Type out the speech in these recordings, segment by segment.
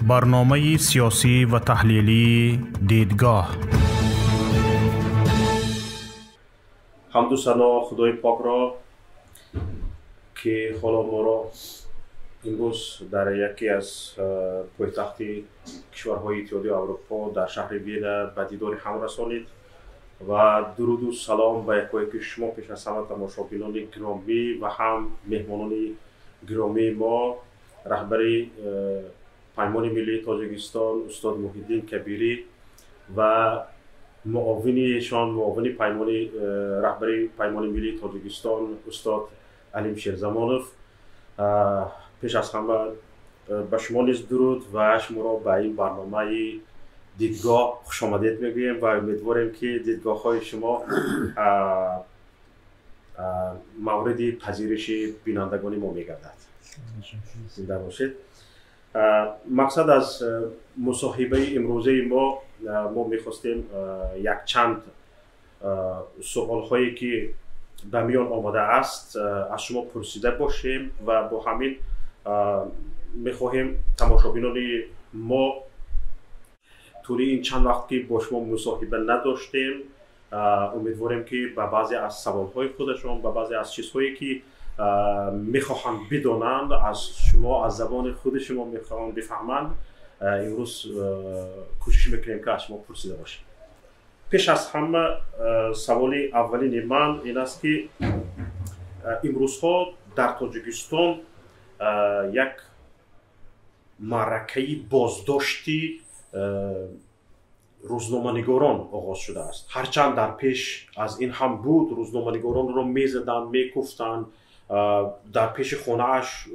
برنامه سیاسی و تحلیلی دیدگاه. حمد و ثنا خدای پاک را که حالا ما را امروز در یکی از پایتخت کشورهای اتحادیه اروپا در شهر وین به دیدار هم رسانید و درود و سلام به یکایک شما پیش از همه تماشاگران گرامی و هم مهمانان گرامی ما، رهبری پیمان ملی تاجیکستان استاد محی‌الدین کبیری و معاون رهبری پیمان ملی تاجیکستان استاد علیم شیرزمانوف، پیش از همه به شما نیز درود و شما را به این برنامه دیدگاه خوش آمدید میگوییم و امیدواریم که دیدگاه های شما مورد پذیرش بینندگان ما میگردد. زنده باشید. مقصد از مصاحبه امروزه ما میخواستیم یک چند سوال هایی که به میان آمده است از شما پرسیده باشیم و با همین میخواهیم تماشاگران ما طوری این چند وقت که با شما مصاحبه نداشتیم امیدواریم که به بعضی از سوالهای خودشون، به بعضی از چیزهایی که میخواهند بدانند از شما، از زبان خود شما میخواهند بفهمند، امروز کوشش میکنیم که از شما پرسیده باشیم. پیش از همه سوال اولین من این است که امروزها در تاجیکستان یک معرکه بازداشتی روزنامه‌نگاران آغاز شده است. هرچند در پیش از این هم بود، روزنامه‌نگاران را میزدند، میکفتند، در پیش خانه اش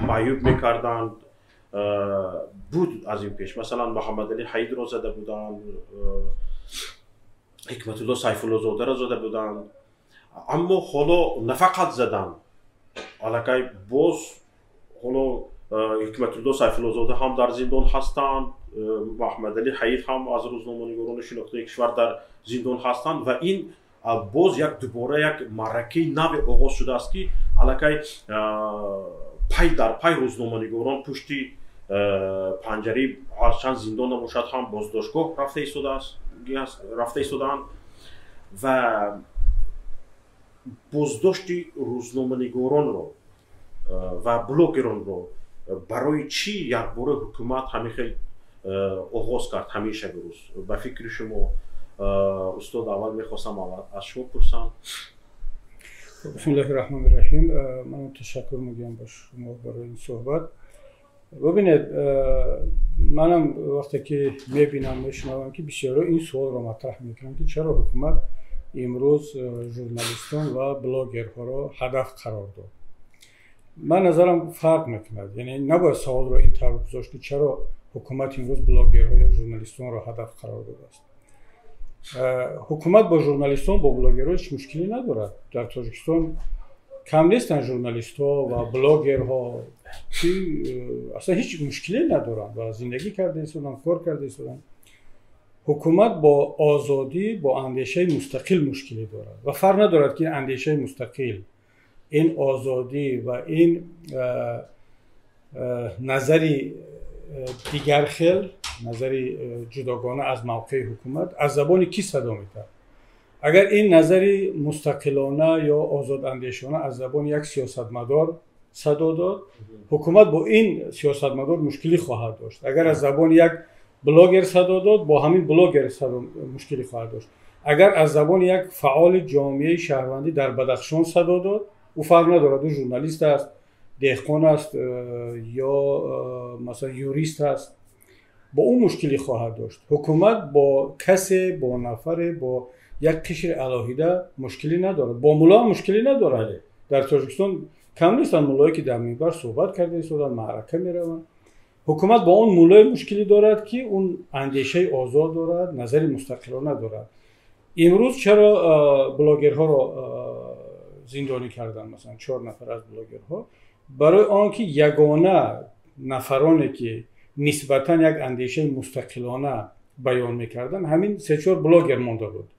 معیوب میکردند. بود از این پیش مثلا محمد علی حید را زده بودند، حکمت الله سیف الله زاده را زده بودند، اما حالا نه فقط زدند، الکی باز حالا حکمت الله سیف الله زاده هم در زندان هستند، محمد علی حید هم از روزنامه‌نگاران شناخته کشور در زندان هستند و این باز دوباره یک معرکه نو آغاز شده است که الکی پای در پای روزنامه‌نگاران پشتی پنجره هرچند زندان نباشد هم بازداشتگاه رفته ایستادند و بازداشت روزنامه‌نگاران را و بلاگران را برای چی یک بار حکومت همین خیلی آغاز کرد همیشه بروز؟ به فکر شما استاد اول میخواستم از شما پرسم. بسم الله الرحمن الرحیم. من تشکر میگم با شما برای این صحبت. ببینید، منم وقتی که میبینم میشنوم که بسیارا این سوال رو مطرح میکنم که چرا حکومت امروز ژورنالیستان و بلاگرها را هدف قرار داد. من نظرم فرق میکند، یعنی نباید سوال رو این طور گذاشت که چرا حکومت امروز بلاگرها یا ژورنالیستان را هدف قرار داده است. حکومت با ژورنالیستان با بلاگرها هیچ مشکلی ندارد. در تاجیکستان کم نیستن ژورنالیست‌ها و بلاگرها که اصلا هیچ مشکلی ندارن و زندگی کرده ایستادن، کار کرده ایستادن. حکومت با آزادی، با اندیشه مستقل مشکلی دارد و فرق ندارد که اندیشه مستقل، این آزادی و این نظری دیگر خیل، نظری جداگانه از موقع حکومت از زبان کی صدا می‌دهد؟ اگر این نظری مستقلانه یا آزاد اندیشانه از زبان یک سیاستمدار صدا داد، حکومت با این سیاستمدار مشکلی خواهد داشت. اگر از زبان یک بلاگر صدا داد، با همین بلاگر مشکلی خواهد داشت. اگر از زبان یک فعال جامعه شهروندی در بدخشان صدا داد، او فرق ندارد، او ژورنالیست است، دهقان است یا مثلا یوریست است، با اون مشکلی خواهد داشت. حکومت با کسی، با نفر، با یک قشر علاهیده مشکلی ندارد، با ملا مشکلی ندارد. در تاجیکستان کم نیستن مولایی که در منبر صحبت کرده ایستادن، معرکه میروند. حکومت با اون مولای مشکلی دارد که اون اندیشه آزاد دارد، نظری مستقلانه دارد. امروز چرا بلاگرها را زندانی کردن؟ مثلا 4 نفر از بلاگرها، برای آنکه یگانه نفرانی که نسبتا یک اندیشه مستقلانه بیان میکردن همین 3-4 بلاگر مانده بود.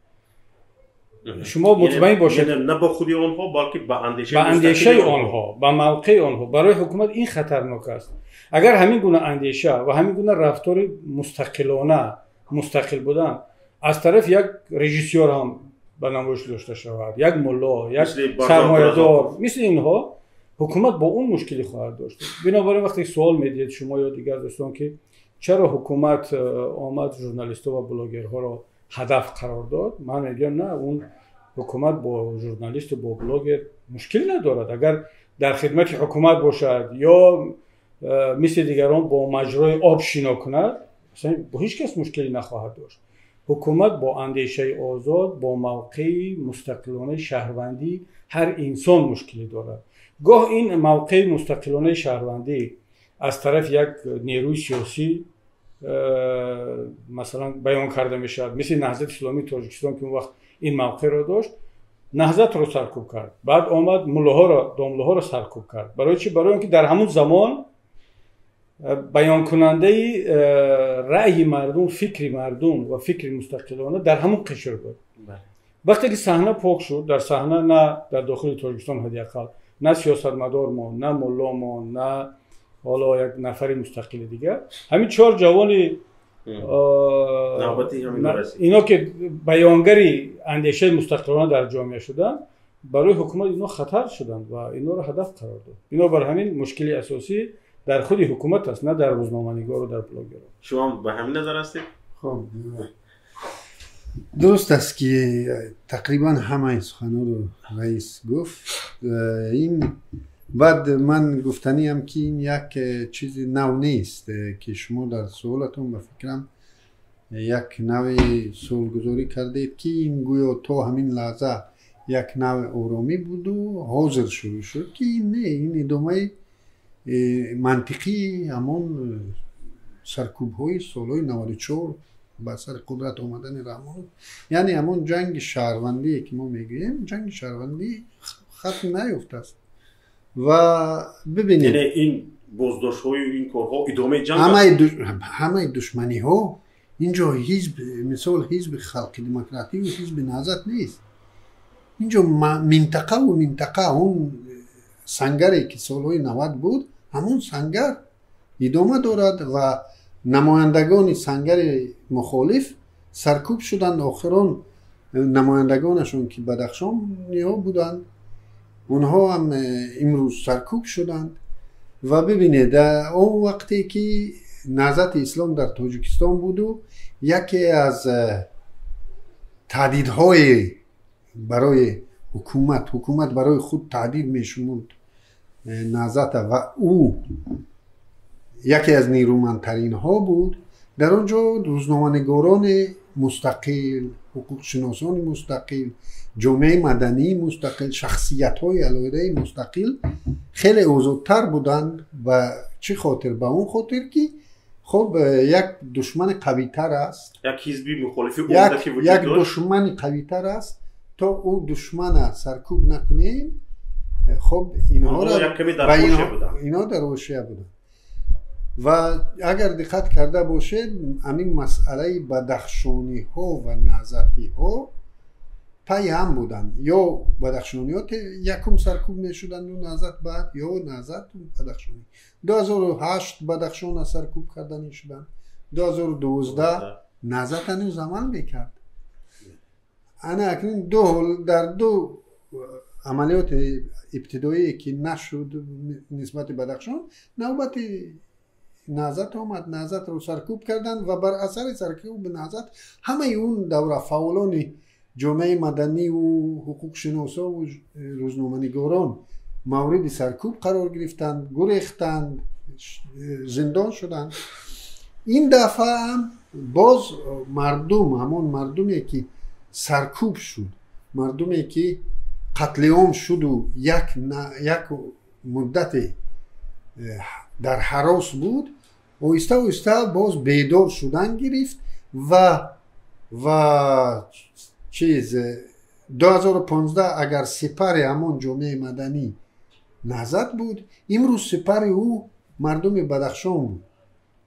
شما مطمئن باشید یعنی نه با خودی آنها بلکه با با اندیشه آنها، با موقع آنها. برای حکومت این خطرناک است. اگر همین گونه اندیشه و همین گونه رفتار مستقلانه، مستقل بودن از طرف یک رژیسور هم به نمایش داشته شود، یک ملا، یک سرمایه‌دار، مثل اینها، حکومت با اون مشکلی خواهد داشت. بنابراین وقتی سوال میدید شما یا دیگر دوستان که چرا حکومت آمد ژورنالیست‌ها و بلاگرها را هدف قرار داد، من میگم نه، اون حکومت با ژورنالیست و با بلاگر مشکل ندارد. اگر در خدمت حکومت باشد یا مثل دیگران با مجرای آب شنا کند، اصلا با هیچ کس مشکلی نخواهد داشت. حکومت با اندیشه آزاد، با موقع مستقلانه شهروندی، هر انسان مشکلی دارد. گاه این موقع مستقلانه شهروندی از طرف یک نیروی سیاسی مثلا بیان کرده می شود، مثل نهضت اسلامی تاجیکستان که اون وقت این موقع را داشت، نهضت رو سرکوب کرد، بعد آمد ملاها را، داملاها را سرکوب کرد. برای چی؟ برای اینکه در همون زمان بیان کننده رأی مردم، فکر مردم و فکر مستقلانه در همون قشر بود. وقتی که صحنه پاک شد، در صحنه نه در داخل تاجیکستان حداقل نه سیاستمدار ما، نه ملا ما، نه حالا یک نفر مستقل دیگر، همین 4 جوان اینا که بیانگری اندیشه مستقلانه در جامعه شدن، برای حکومت اینا خطر شدند و اینا را هدف قرار داد. اینا بر همین مشکلی اساسی در خود حکومت است، نه در روزنامه‌نگار و در بلاگر. شما به همین نظر هستید؟ خب درست است که تقریبا همه سخنان رو رئیس گفت. این بعد من گفتنیم که این یک چیز نو نیست که شما در سوالتون به فکرم یک نوع سوالگذاری کردید که این گویا تا همین لحظه یک نوع آرامی بود و حاضر شروع شد که این نه، این ادامه منطقی همون سرکوب های سالهای 94 با سر قدرت آمدن رحمان، یعنی همون جنگ شهروندی که ما میگوییم، جنگ شهروندی ختم نیفته است. و ببینید یعنی این بازداشت های این کارها ادامه جنگ همه دشمنی ها اینجا حزب، مثال حزب خلق دموکراتی و حزب نهضت نیست، اینجا منطقه اون سنگری که سالهای 90 بود همون سنگر ادامه دارد و نمایندگان سنگر مخالف سرکوب شدند. آخران نمایندگانشون که بدخشانی ها بودند اونها هم امروز سرکوب شدند. و ببینید اون وقتی که نهضت اسلام در تاجیکستان بود و یکی از تهدیدهای برای حکومت برای خود تهدید میشمود نهضت و او یکی از نیرومندترین ها بود. در آنجا روزنامه‌نگاران مستقل، حقوق شناسان مستقل، جامعه مدنی مستقل، شخصیت های علیحده مستقل خیلی آزادتر بودند. و چه خاطر؟ به اون خاطر که خب یک دشمن قوی تر است، یک حزبی مخالفی یک دشمن قوی تر است، تا او دشمن سرکوب نکنیم. خب اینها در حاشیه بودند. و اگر دقت کرده باشید همین مسئله بدخشانی ها و نهضتی ها پای هم بودند، یا بدخشانی ها یکم سرکوب می شدند و نهضت بعد، یا نهضت و بدخشانی. 2008 بدخشان سرکوب کردن شدند، 2012 نهضت هنوز عمل میکرد. انا اکنون در دو عملیات ابتدایی که نشد نسبت بدخشان، نوبت نهضت آمد، نهضت رو سرکوب کردن و بر اثر سرکوب نهضت همه اون دوره فعالان جامعه مدنی و حقوق شناسا و روزنامه‌نگاران مورد سرکوب قرار گرفتند، گریختند، زندان شدند. این دفعه هم باز همون مردمی که سرکوب شد، مردمی که قتل عام شد و یک مدت در هراس بود، آهسته باز بیدار شدن گرفت و 2015 اگر سپر همون جامعه مدنی نهضت بود، امروز سپر او مردم بدخشان بود.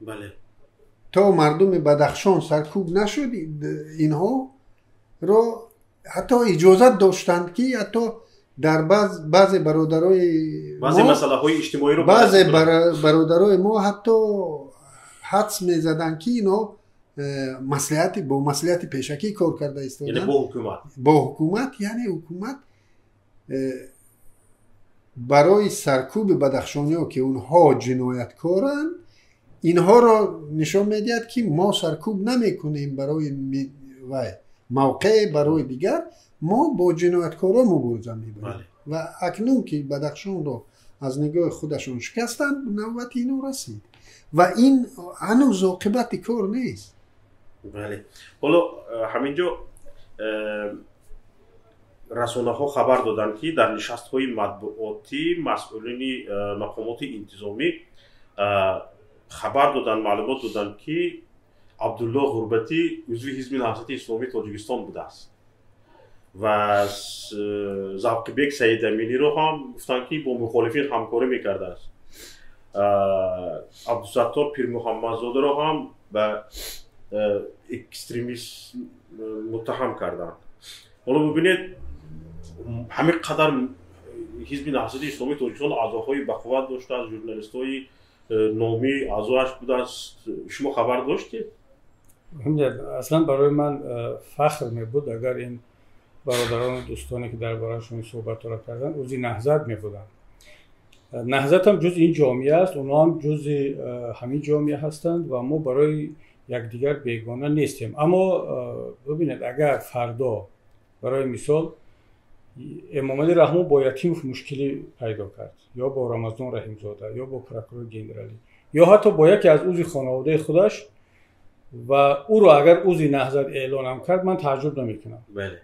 بله. تا مردم بدخشان سرکوب نشد، اینها را حتی اجازت داشتند که حتی در بعض برادرای بعضی مسائل اجتماعی رو بعضی برادرای ما حتی حدس می‌زدند که اینا مصلحت پیشکی کار کرده ایستادن، یعنی با حکومت یعنی حکومت برای سرکوب بدخشانی‌ها که اونها جنایتکارن اینها را نشان میدهد که ما سرکوب نمیکنیم برای موقع برای دیگر، ما با جنایتکارا مبارزه می‌کنیم و اکنون که بدخشان را از نگاه خودشون شکستن نوبت اینو رسید و این هنوز عاقبت کار نیست. بله. حالا همینجا رسانه ها خبر دادن که در نشست های مطبوعاتی مسئولین مقامات انتظامی خبر دادن، معلومات دادن که عبدالله غربتی عضو حزب نهضت اسلامی تاجیکستان بوده است و زاقبک سید امینی رو هم گفتن که با مخالفین همکاری میکرده است. عبدالستار پیر محمدزاده رو هم به اکستریمیسم متهم کردن. حالا ببینید همین قدر حزب نهضت اسلامی تاجیکستان اعضاهای بقوت داشته، از ژورنالیست‌های نامی اعضاش بوده است. شما خبر داشتید؟ اصلا برای من فخر می بود اگر این برادران و دوستانی که درباره‌شون صحبت را کردن عضو نهضت می بودن. نهضت هم جز این جامعه است، اونا هم جز همین جامعه هستند و ما برای یکدیگر بیگانه نیستیم. اما ببینید اگر فردا برای مثال امام علی رحمان با یتیم مشکلی پیدا کرد یا با رمضان رحیم‌زاده یا با پروکورور گنرالی یا حتی با یکی از عضو خانواده خودش و او رو اگر عضو نهضت اعلان هم کرد من تعجب نمیکنم. بله.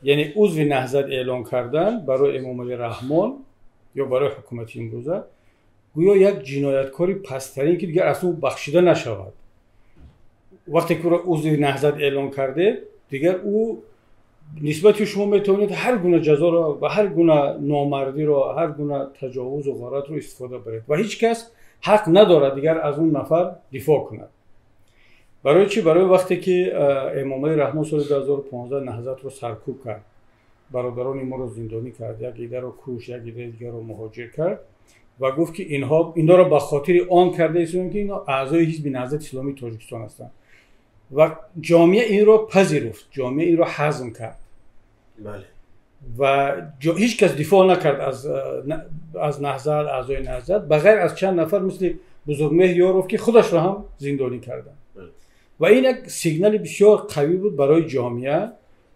یعنی عضو نهضت اعلان کردن برای امام علی رحمان یا برای حکومت امروزه گویا یک جنایتکاری پست‌ترین که دیگر اصلا بخشیده نشود. وقتی که عضو نهضت اعلان کرده دیگر او نسبت شما میتونید هر گونه جزا را و هر گونه نامردی را، هر گونه تجاوز و غارت رو استفاده برید و هیچ کس حق نداره دیگر از اون نفر دفاع کند. برای چی؟ برای وقتی که امام علی رحمان سال 2015 نهضت رو سرکوب کرد، برادران ما رو زندانی کرد، یک ایده رو کش، یک ایده دیگر رو مهاجر کرد و گفت که اینا رو به خاطر آن کرده است که اینا اعضای حزب نهضت اسلامی تاجیکستان هستند و جامعه این رو پذیرفت، جامعه این رو هضم کرد. بله. و هیچ کس دفاع نکرد از نهضت، اعضای نهضت، بغیر از چند نفر مثل بزرگمهر یاروف که خودش را هم زندانی کردن. و این یک سیگنال بسیار قوی بود برای جامعه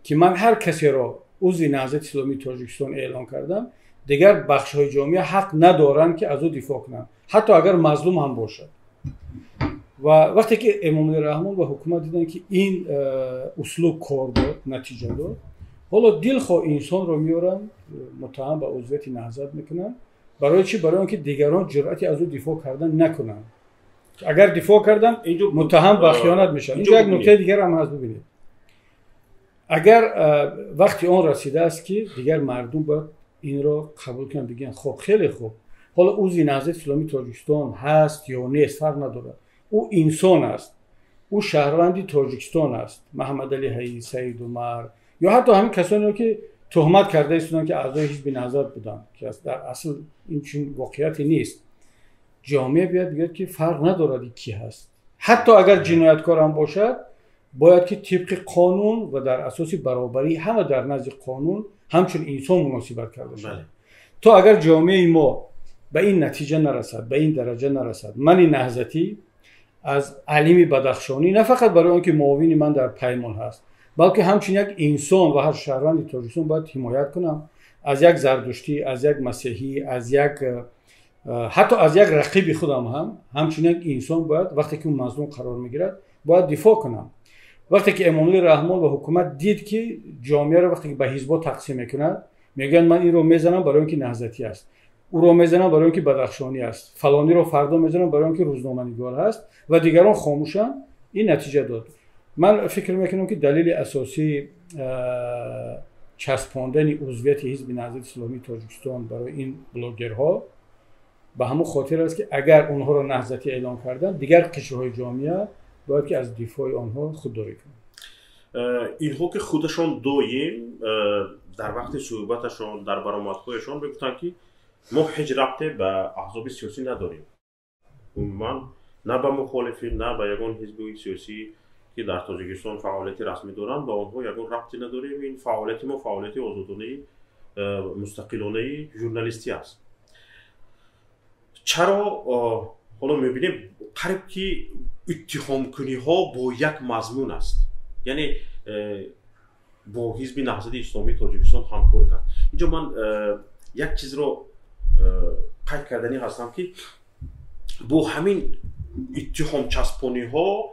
که من هر کسی را عضو نهضت اسلامی تاجیکستان اعلان کردم، دیگر بخش‌های جامعه حق ندارند که از او دفاع کنند، حتی اگر مظلوم هم باشد. و وقتی که امام علی رحمان و حکومت دیدن که این اسلوب کار داد، نتیجه داد، حالا دلخواه انسان رو میارن متهم به عضویت نهضت میکنن. برای چی؟ برای اینکه دیگران جرأتی از او دفاع کردن نکنن. اگر دفاع کردن متهم به خیانت میشن. اینجا یک نکته دیگر هم هست، ببینید. اگر وقتی اون رسیده است که دیگر مردم باید این را قبول کنن، بگن خب خیلی خوب، حالا عضو نهضت اسلامی تاجیکستان هست یا نیست فرق نداره، او انسان است، او شهروندی تاجیکستان است، محمد علی حی، سید عمر یا حتی همین کسانی که تهمت کرده ایستادن که اعضای حزب نهضت بودن که در اصل این چنین واقعیتی نیست. جامعه بیاد بگه که فرق نداره کی هست، حتی اگر جنایتکار هم باشد باید که طبق قانون و در اساس برابری همه در نزد قانون همچون انسان مناسبت کرده شود. تا اگر جامعه ما به این نتیجه نرسد، به این درجه نرسد، من نهضتی از علیمی بدخشانی نه فقط برای اینکه معاون من در پیمان هست، بلکه همچنین یک انسان و هر شهروند تاجیکستان باید حمایت کنم از یک زردشتی، از یک مسیحی، از یک حتی از یک رقیب خودم همچنین یک انسان باید وقتی که اون مظلوم قرار میگیرد باید دفاع کنم. وقتی که امام علی رحمان و حکومت دید که جامعه رو وقتی که به حزب‌ها تقسیم میکنند، میگن من این رو میزنم برای اینکه نهضتی است، او رو میزنم برای اینکه بدخشانی است، فلانی رو فردا میزنم برای اینکه روزنامه‌نگار است و دیگران خاموشن، این نتیجه داد. من فکر میکنم که دلیل اساسی چسباندن عضویت حزب نهضت اسلامی تاجیکستان برای این بلاگرها به همون خاطر است که اگر اونها رو نهضتی اعلام کردن، دیگر قشرهای جامعه باید که از دفاع آنها خودداری کنند. اینها که خودشان دویم در وقت صحبتشان در برآمدهایشان میگفتن که ما هیچ ربطی به احزاب سیاسی نداریم. من نه به مخالفین نه به یگان حزب سیاسی که در تاجیکستان فعالیت رسمی دارن با آنها یگان ربطی نداریم. این فعالیت ما فعالیت آزادانه مستقلانه ژورنالیستی است. چرا حالا میبینیم قریب که اتهام کنی ها با یک مضمون است، یعنی با حزب نهضت اسلامی تاجیکستان همکاری کرد. اینجا من یک چیز رو قید کردنی هستم که با همین اتهام چسبانی ها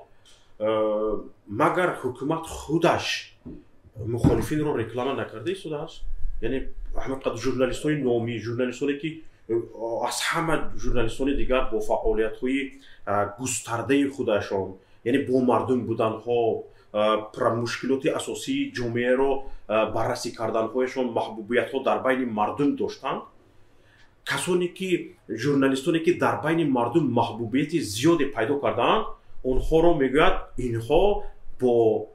مگر حکومت خودش مخالفین رو رکلام نکرده ایستاده است. یعنی همینقدر ژورنالیست‌های نامی، ژورنالیستانی که از همه ژورنالیستان دیگر با فعالیت‌های گسترده خودشان، یعنی با مردم بودن‌ها، مشکلات اساسی جامعه رو بررسی کردن‌هایشان، محبوبیت‌ها در بین مردم داشتند. کسانی که ژورنالیستانی که در بین مردم محبوبیت زیادی پیدا کردند، اونها رو میگوید اینها با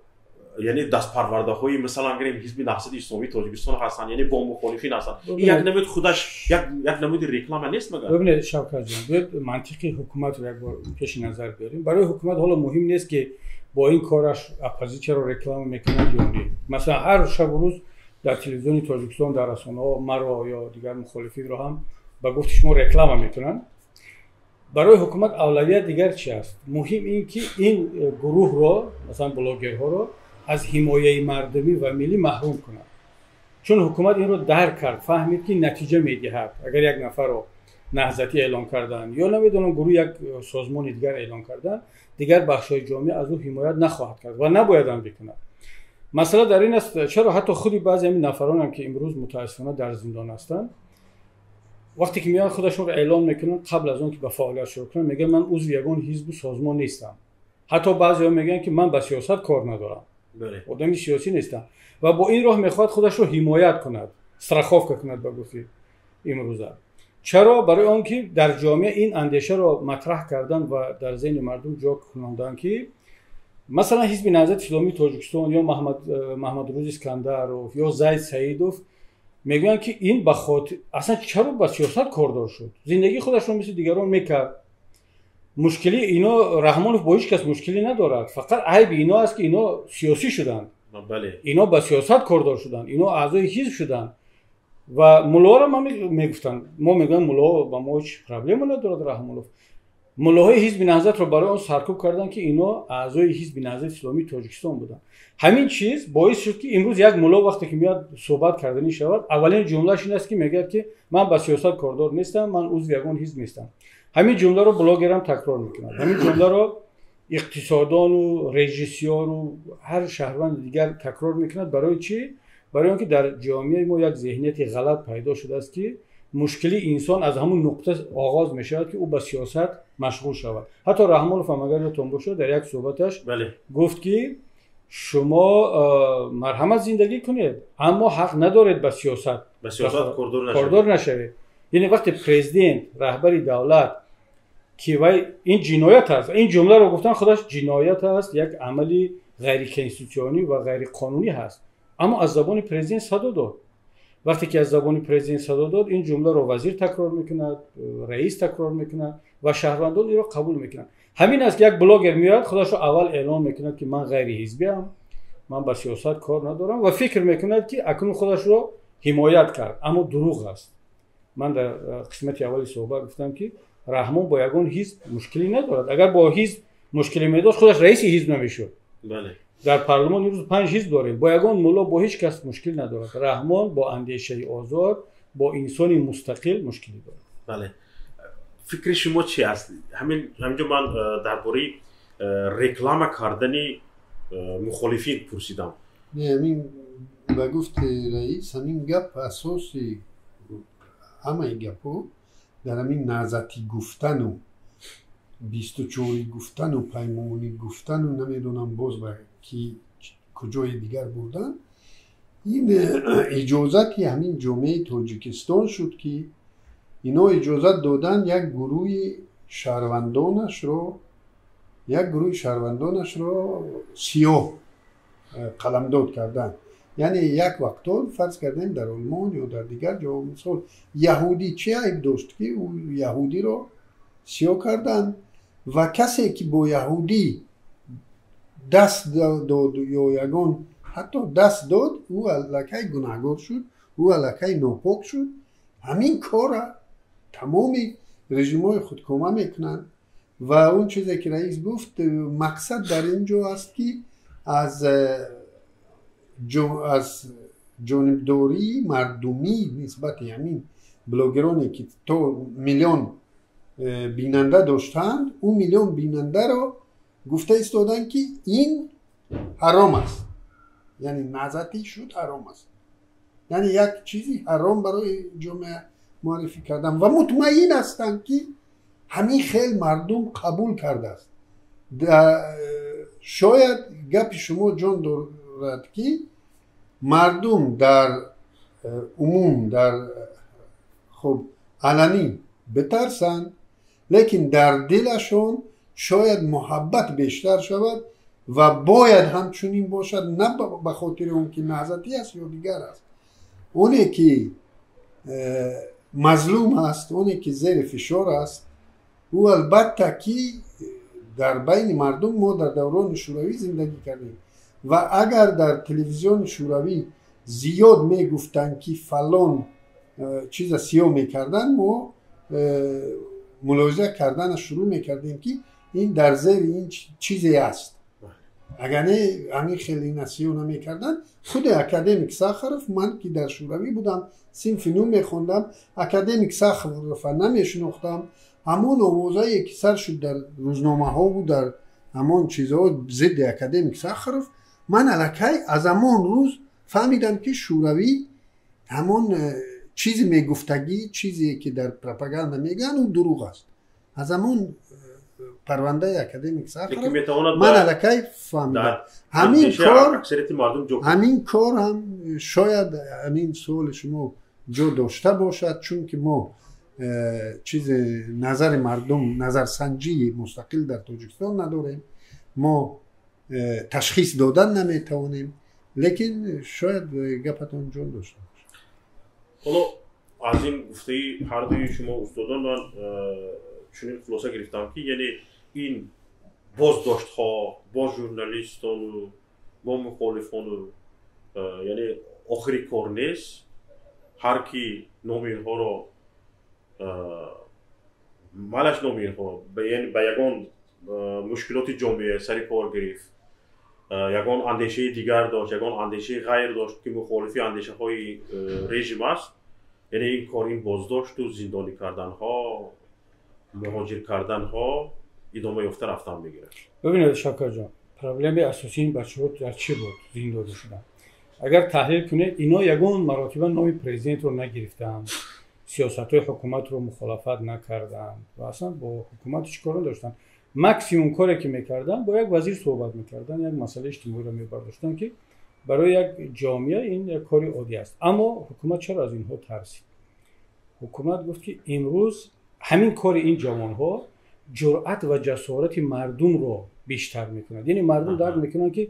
یعنی دست پرورده های مثلا اگر حزب نهضت اسلامی تاجیکستان هستن، یعنی با مخالفین هستن. این یک نمود خودش یک نمود رکلام نیست مگر؟ ببینید شوکت جان، بیاید منطقی حکومت رو یک بار پیش نظر بیاریم. برای حکومت حالا مهم نیست که با این کارش اپوزیسیون رو رکلام میکنه یا نه. مثلا هر شب و روز در تلویزیون تاجیکستان، در رسانه‌ها مرا یا دیگر مخالفین رو هم با گفت شما رکلام میکنن. برای حکومت اولویت دیگر چی است؟ مهم این که این گروه رو، مثلا بلاگرها رو از حمایه مردمی و ملی محروم کنند. چون حکومت این رو درک کرد، فهمید که نتیجه میدهد. اگر یک نفر رو نهضتی اعلام کردن یا نمیدونم گروه یک سازمان دیگر اعلام کردن، دیگر بخشای جامعه از او حمایت نخواهد کرد و نباید هم بکنند. مسئله در این است چرا حتی خودی بعضی همین نفران هم که امروز متاسفانه در زندان هستند، وقتی که میان خودشون رو اعلام میکنن قبل از اون که به فعالیت شروع کنن، میگن من عضو یگان حزب سازمان نیستم. حتی بعضی‌ها میگن که من به سیاست کار ندارم. آدمی سیاسی نیستم و با این راه میخواد خودش رو حمایت کند، استراخاف کند به گفته امروزه. چرا؟ برای آن که در جامعه این اندیشه رو مطرح کردن و در ذهن مردم جا کناندن که مثلا حزب نهضت اسلامی تاجیکستان یا محمد روز اسکندرов یا زید سعیدov میگن که این به خاطر اصلا چرا با سیاست کاردار شد، زندگی خودش رو مثل دیگران میکرد. مشکلی اینا رحمانov با هیچ کس مشکلی ندارد، فقط عیب اینا است که اینا سیاسی شدند. بله. اینا با سیاست کاردار شدند، اینا اعضای حزب شدند و ملا را ما میگفتن، ما میگن ملا با ما هیچ پرابلم ندارد. رحمانov ملاهای حزب نهضت رو برای اون سرکوب کردن که اینا اعضای حزب نهضت اسلامی تاجیکستان بودن. همین چیز باعث شد که امروز یک ملا وقتی که میاد صحبت کردنی شود، اولین جملهش این است که میگه که من با سیاست کاردار نیستم، من عضو یگان حزب نیستم. همین جمله رو بلاگرام تکرار میکنن. همین جمله رو اقتصاددان و رژیسور و هر شهروند دیگر تکرار میکنند. برای چی؟ برای اینکه در جامعه ما یک ذهنیت غلط پیدا شده است که مشکلی انسان از همون نقطه آغاز میشود که او به سیاست مشغول شود. حتی رحمانov هم اگر یادتون باشه در یک صحبتش گفت که شما مرحمت زندگی کنید اما حق ندارید به سیاست کاردار نشوید. یعنی وقتی پرزیدنت رهبر دولت که وای این جنایت است، این جمله رو گفتن خودش جنایت است، یک عملی غیر کنستیتوشنی و غیر قانونی هست، اما از زبان پرزیدنت صدا داد. وقتی که از زبان پرزیدنت صدا داد، این جمله رو وزیر تکرار میکند، رئیس تکرار میکند و شهروندان این رو قبول میکنند. همین است که یک بلاگر میاد خودش رو اول اعلام میکند که من غیر حزبی ام، من با سیاست کار ندارم و فکر میکند که اکنون خودش رو حمایت کرد، اما دروغ است. من در قسمت اولی صحبت گفتم که رحمان با یگان حزب مشکلی ندارد. اگر با حزب مشکلی میداشت خودش رئیس حزب نمیشد. بله. در پارلمان امروز 5 حزب داریم. با یگان ملا با هیچ کس مشکل ندارد. رحمان با اندیشه آزاد، با انسانی مستقل مشکلی دارد. بله. فکر شما چی است؟ همینجا من درباره رکلام کردنی مخالفین پرسیدم. نه همین با گفت رئیس همین گپ اساسی همه گپو در همین نهضتی گفتن و 24 گفتن و پیمانی گفتن و نمیدونم باز با کی کجای دیگر بردن، این اجازتی همین جامعه تاجیکستان شد که اینا اجازت دادن یک گروه شهروندانش رو سیاه قلمداد کردن. یعنی یک وقتا فرض کردیم در آلمان یا در دیگر جا مثال یهودی چه عیب داشت که او یهودی رو سیاه کردن و کسی که با یهودی دست داد یا یگان حتی دست داد او الکی گناهگار شد، او الکی ناپاک شد. همین کار تمام رژیم‌های خودکامه میکنن و اون چیزی که رئیس گفت مقصد در اینجا است که از جانبداری مردمی نسبت همین بلاگرانی که تو میلیون بیننده داشتند، اون میلیون بیننده رو گفته ایستادن که این حرام است، یعنی نزدی شد حرام است، یعنی یک چیزی حرام برای جامعه معرفی کردن و مطمئن هستند که همین خیلی مردم قبول کرده است. شاید گپ شما جان دارد که مردم در عموم در خب علنی بترسن، لیکن در دلشون شاید محبت بیشتر شود و باید همچنین باشد، نه به خاطر اون که نهضتی است یا دیگر است. اونی که مظلوم است، اونی که زیر فشار است، او البته که در بین مردم ما در دوران شوروی زندگی کردیم و اگر در تلویزیون شوروی زیاد میگفتن که فلان چیز سیاه میکردن، ما ملاحظه کردن شروع میکردیم که این در زیر این چیزی است. اگر نه همین خیلی نسیو نمیکردن. خود اکادمیک ساخروف، من که در شوروی بودم صنف نو میخوندم، اکادمیک ساخروف نمیشناختم. همون آوازایی که سر شد در روزنامه ها بود، در همون چیزها ضد اکادمیک ساخروف، من الکی از همون روز فهمیدم که شوروی همون چیزی میگفتگی، چیزی که در پروپاگاندا میگن اون دروغ است. از همون پرونده اکادمیک ساخروف من الکی فهمیدم. همین کار هم شاید همین سوال شما جو داشته باشد، چون که ما چیز نظر مردم، نظر سنجی مستقل در تاجیکستان نداریم، ما تشخیص دادن نمیتوانیم، لیکن شاید گپتون جون داشته باشه. حالا از این گفته هر دوی شما استادان من چنین خلاصه گرفتم که یعنی این بازداشت ها با ژورنالیستان و با مخالفان یعنی آخری کار نیست. هر کی نام اینها رو مالش نام اینها یعنی به یگان مشکلات جامعه سر کار گرفت، یگان اندیشه دیگر داشت، یگان اندیشه غیر داشت که مخالفی اندیشه های رژیم است، یعنی این کار، این بازداشت و زندانی کردن ها، مهاجر کردن ها ادامه یافته رفتن میگیره. ببینید شاکر جان، پرابلم اساسی این بچه‌ها در چی بود زندانی شدن؟ اگر تحلیل کنید اینا یگان مراتبا نام پرزیدنت رو نگرفتن، سیاست‌های حکومت رو مخالفت نکردن و اصلا با حکومت چیکار داشتن. ماکسیموم کاری که میکردن با یک وزیر صحبت میکردن، یک مسئله اجتماعی رو میبرداشتن که برای یک جامعه این یک کاری عادی است. اما حکومت چرا از اینها ترسید؟ حکومت گفت که امروز همین کار این جوانها جرأت و جسارت مردم رو بیشتر میکنند. یعنی مردم درک میکنن که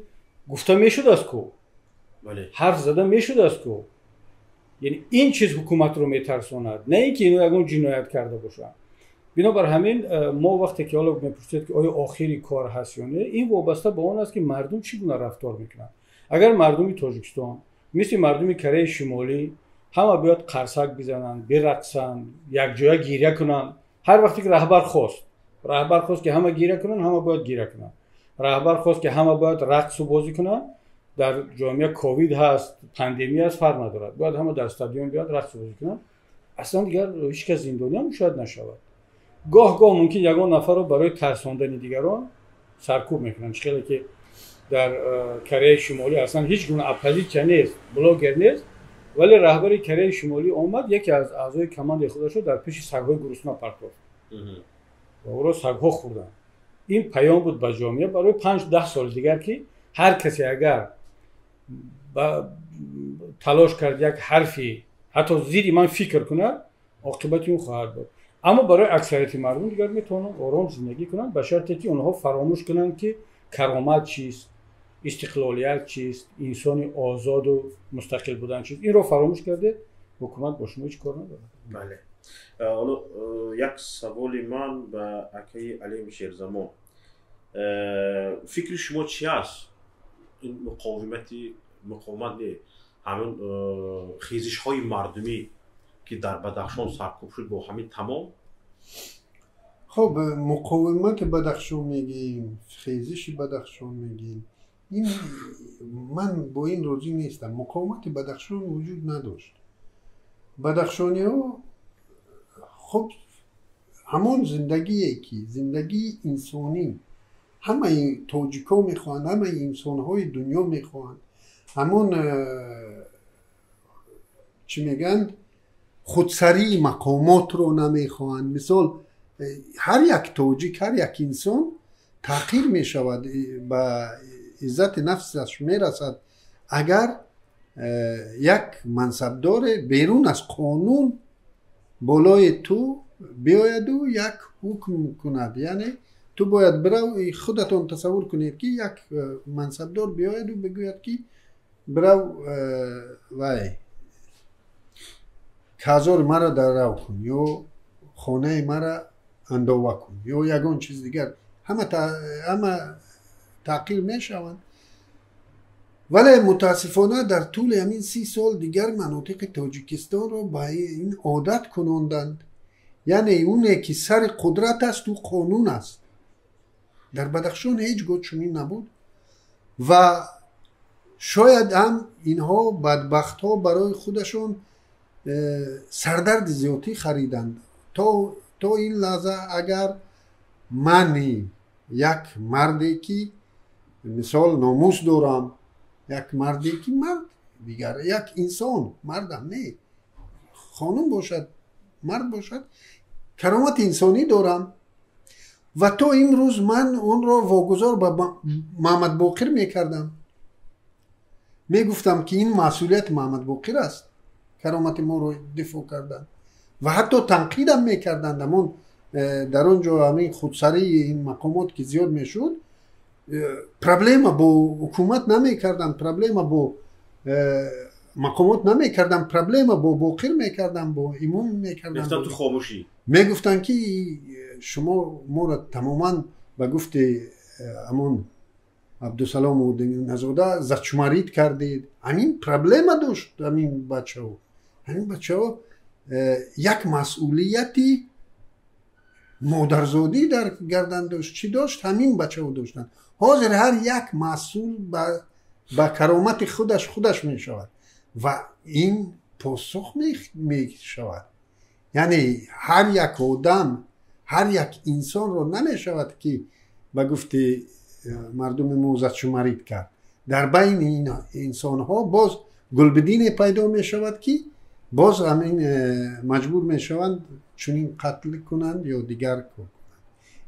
گفته میشد از کو، حرف زده میشد از کو. یعنی این چیز حکومت رو میترساند، نه اینکه اینو یگان جنایت کرده باشن. بنابر همین ما وقتی که حالا میپرسید که آیا آخری کار هست یا نه، این وابسته به اون است که مردم چگونه رفتار میکنن. اگر مردم تاجیکستان مثل مردم کره شمالی همه بیاد قرصک بزنن، برقصن، یک جای گریه کنن، هر وقتی که رهبر خواست که همه گریه کنن، همه باید گریه کنن. رهبر خواست که همه باید رقص و بازی کنن، در جامعه کووید هست، پاندمی هست، فرق ندارد، باید همه در استادیوم بیاد رقص و بازی کنن. اصلا دیگر هیچ کس زندانی هم شاید نشود. گاه ممکن یگان نفر رو برای ترساندن دیگران سرکوب میکنن. خیلی که در کره شمالی اصلا هیچ گونه اپوزیسیون نیست، بلاگر نیست، ولی رهبر کره شمالی اومد یکی از اعضای کماند خودش رو در پیش سگ‌های گرسنه پرتاب و او رو سگ‌ها خوردن. این پیام بود به جامعه برای 5-10 سال دیگر که هر کسی اگر تلاش کرد یک حرفی حتی زیر من فکر کنه، عاقبت اون خواهد بود. اما برای اکثریت مردم دیگر میتونن آرام زندگی کنن به شرطی که اونها فراموش کنن که کرامت چیست، استقلالیت چیست، انسان آزاد و مستقل بودن چیست. این رو فراموش کرده حکومت با شما هیچ کار نداره. بله. حالا یک سوال من به اکای علیم شیرزمان، فکر شما چی است این مقاومت نه همون خیزش های مردمی که در بدخشان سرکوب شد با همین تمام؟ خب مقاومت بدخشان میگیم، خیزش بدخشان میگیم، این من با این راضی نیستم. مقاومت بدخشان وجود نداشت. بدخشانی ها خب همون زندگی انسانی همه تاجیکا میخوان، همه انسان های دنیا میخوان، همون چی میگن خودسری مقامات رو نمیخوان. مثال هر یک تاجیک، هر یک انسان تحقیر میشود، به عزت نفسش میرسد اگر یک منصبدار بیرون از قانون بالای تو بیاید و یک حکم کند. یعنی تو باید برو، خودتون تصور کنید که یک منصبدار بیاید و بگوید که برو وای کازور مرا در رو کن یا خانه مرا انداوه کن یا یگان چیز دیگر، همه تحقیر می شوند. ولی متاسفانه در طول همین 30 سال دیگر مناطق تاجیکستان رو به این عادت کناندند. یعنی اونه که سر قدرت است و قانون است. در بدخشان هیچ گونه چنین نبود و شاید هم اینها بدبخت ها برای خودشون سردرد زیادی خریدند. تا این لحظه اگر من یک مردی که مثال ناموس دارم، یک مردی که مرد دیگر، یک انسان مردم نه خانم باشد مرد باشد، کرامت انسانی دارم و تا این روز من اون را واگذار به محمد باقر میکردم، میگفتم که این مسئولیت محمد باقر است کرامت ما رو دفاع کردن و حتی تنقیدم میکردند. همون در اونجا همین خودسری این مقامات که زیاد میشد پرابلم با حکومت نمیکردن، پرابلم با مقامات نمیکردن، پرابلم با باقر میکردن، با ایمون میکردن، گفتن تو خاموشی میگفتن که شما ما را تماما به گفت همون عبدالسلام و نزاده زدشمارید کردید. همین پرابلم داشت همین بچه ها یک مسئولیتی مادرزادی در گردن داشت. چی داشت؟ همین بچه ها داشتن. حاضر هر یک مسئول به کرامت خودش می شود و این پاسخ می شود. یعنی هر یک آدم، هر یک انسان رو نمی شود که به گفت مردم موزت شمارید کرد. در بین این انسان ها باز گلبدین پیدا می شود که باز همین مجبور می شوند چنین قتل کنند یا دیگر کنند.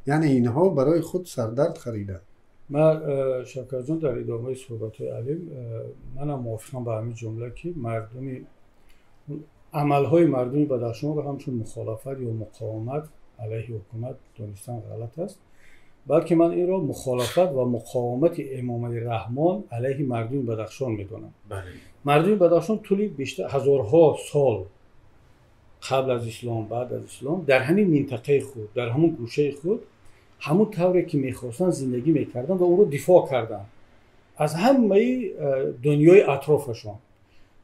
یعنی اینها برای خود سردرد خریدند. من شکر جان در ادامه صحبت علیم منم موافقم با همین جمله که مردمی عملهای مردمی بدخشان رو همچون مخالفت یا مقاومت علیه حکومت دانستن غلط است، بلکه من این را مخالفت و مقاومت امام علی رحمان علیه مردم بدخشان میدونم. مردم بدخشان طولی بیشتر هزارها سال قبل از اسلام بعد از اسلام در همین منطقه خود، در همون گوشه خود، همون طوری که میخواستن زندگی میکردن و اون رو دفاع کردن از همه دنیای اطرافشان.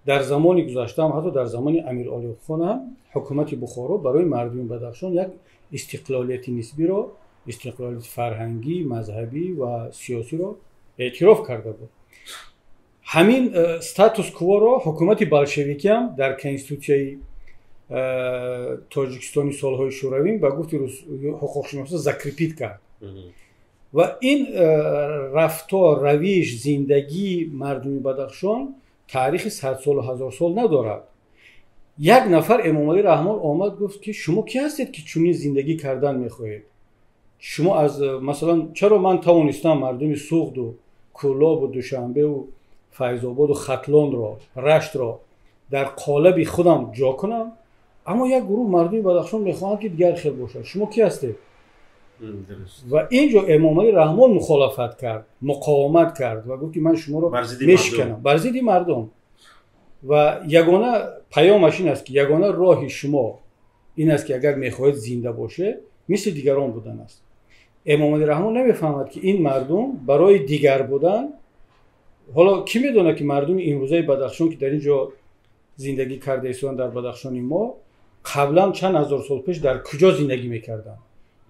در زمان گذشته هم حتی در زمان امیر علی خان هم حکومت بخارا برای مردم بدخشان یک استقلالیت نسبی را، استقلالیت فرهنگی، مذهبی و سیاسی را اعتراف کرده بود. همین استاتوس کوا را حکومت بلشویکی هم در کنستیتوسیون تاجیکستانی سالهای شوروی با گفت حقوق شناسا زکریپید کرد و این رفتار، رویش، زندگی مردم بدخشان تاریخ 100 سال و 1000 سال ندارد. یک نفر امام علی رحمان آمد گفت که شما کی هستید که چنین زندگی کردن میخواهید؟ شما از مثلا چرا من توانستم مردم سوخت و کلاب و دوشنبه و فیض آباد و ختلان را، رشت را در قالب خودم جا کنم، اما یک گروه مردم بدخشان میخواهند که دیگر خیر باشد. شما کی هستید؟ و اینجا امام علی رحمان مخالفت کرد، مقاومت کرد و گفت که من شما رو میشکنم بر ضد مردم. و یگانه پیامش این است که یگانه راه شما این است که اگر میخواهید زنده باشه مثل دیگران بودن است. امام علی رحمان نمیفهمد که این مردم برای دیگر بودن، حالا کی میدونه که مردم امروزه بدخشان که در اینجا زندگی کرده ایستان در بدخشان ما قبلا چند هزار سال پیش در کجا زندگی میکردن؟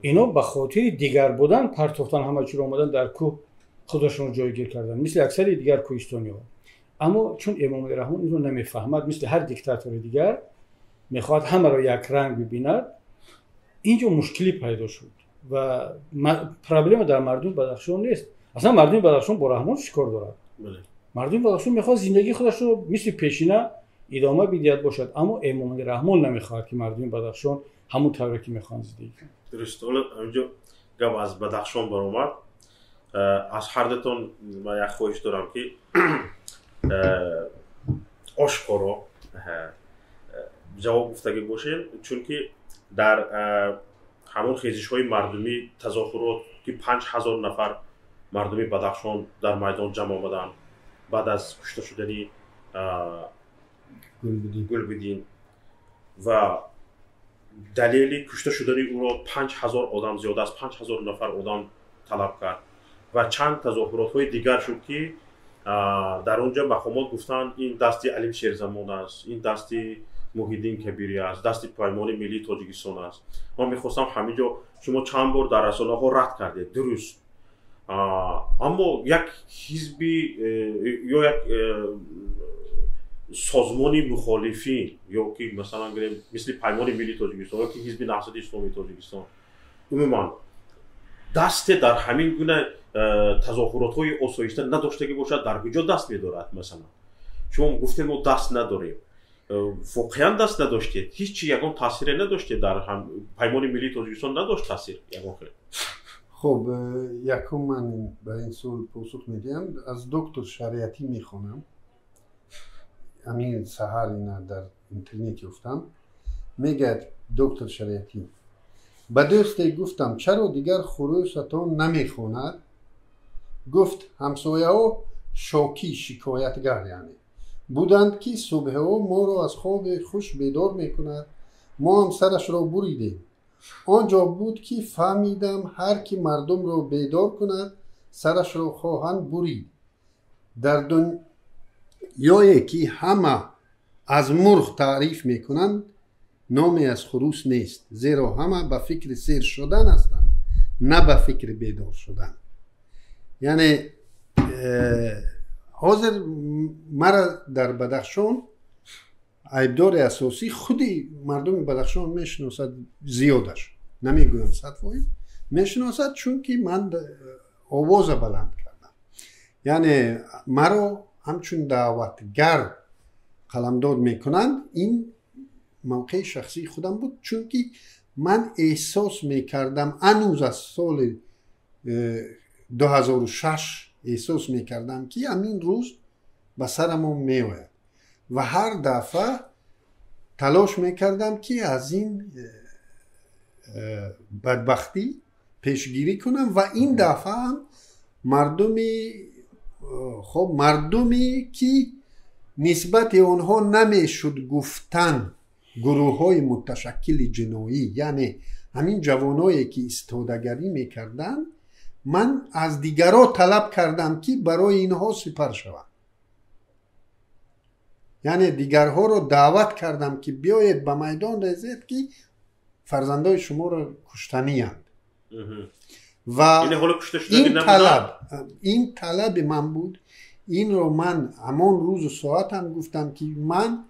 اینا به خاطر دیگر بودن پرتوختن همه چی رو آمدن در کوه خودشون جایگیر کردن مثل اکثر دیگر کوهستانی ها. اما چون امام علی رحمان این رو نمیفهمد، مثل هر دیکتاتور دیگر میخواد همه را یک رنگ ببیند، اینجا مشکلی پیدا شد و پرابلم در مردم بدخشان نیست. اصلا مردم بدخشان با رحمان چیکار دارد؟ مردم بدخشان میخواد زندگی خودش رو مثل پیشینه ادامه بدهد باشد، اما امام علی رحمان نمیخواد که مردم بدخشان همون طوری که میخوان زندگی کنند. درست. حالا اینجا گپ از بدخشان برآمد، از هر دوتون من یک خواهش دارم که آشکارا جواب گفتگی باشین، چون که در همون خیزش های مردمی تظاهرات که 5000 نفر مردمی بدخشان در میدان جمع آمدن بعد از کشته شدنی گلبدین و دلیل کشته شدنی او را 5000 آدم، زیاده از 5000 نفر آدم طلب کرد و چند تظاهرات های دیگر شد که در اونجا مقامات گفتن این دستی علیم شیرزمان است، این دستی محیدین کبیری است، دستی پیمان ملی تاجیکستان است. من میخواستم همینجا شما چند بار در رسانه ها رد کردید، درست، اما یک حزبی یا یک سازمانی مخالفین یا که مثلا مثل پیمان ملی تاجیکستان یا که حزب نهضت اسلامی تاجیکستان عموما دست در همین گونه تظاهرات های آسایشته نداشته باشد، در کجا دست می‌دارد؟ مثلا شما گفتید ما دست نداریم، واقعا دست نداشتید، هیچ یگان تاثیر نداشته در هم پیمان ملی تاجیکستان نداشت تاثیر یگان خیلی. خب یکم من به این سوال پاسخ میدم، از دکتر شریعتی میخونم، همین سحر اینا در اینترنت گفتم، میگه دکتر شریعتی به دوستی گفتم چرا دیگر خروستان نمیخوند؟ گفت همسایه ها شاکی شکایتگر یعنی بودند که صبح ها ما را از خواب خوش بیدار میکند، ما هم سرش را بریدیم. آنجا بود که فهمیدم هر کی مردم را بیدار کند سرش را خواهند برید. در دنیایی که همه از مرغ تعریف میکنند نامی از خروس نیست، زیرا همه به فکر سیر شدن هستند نه به فکر بیدار شدن. یعنی حاضر مرا در بدخشان عیبدار اساسی خودی مردم بدخشان میشناسد، زیادش نمیگویم 100% میشناسد، چون که من آواز بلند کردم. یعنی مرا همچون دعوتگر قلمداد میکنند. این موقع شخصی خودم بود، چون که من احساس میکردم هنوز از سال 2006 احساس میکردم که همین روز به سرمون میآید و هر دفعه تلاش میکردم که از این بدبختی پیشگیری کنم و این دفعه هم مردمی که نسبت آنها نمیشد گفتن گروه های متشکل جنایی، یعنی همین جوانایی که استادگری میکردن، من از دیگران طلب کردم که برای اینها سپر شوم. یعنی دیگرها رو دعوت کردم که بیایید به میدان رسید که فرزندای شما رو کشتنی هستند و این طلب من بود. این رو من همان روز و ساعت هم گفتم که من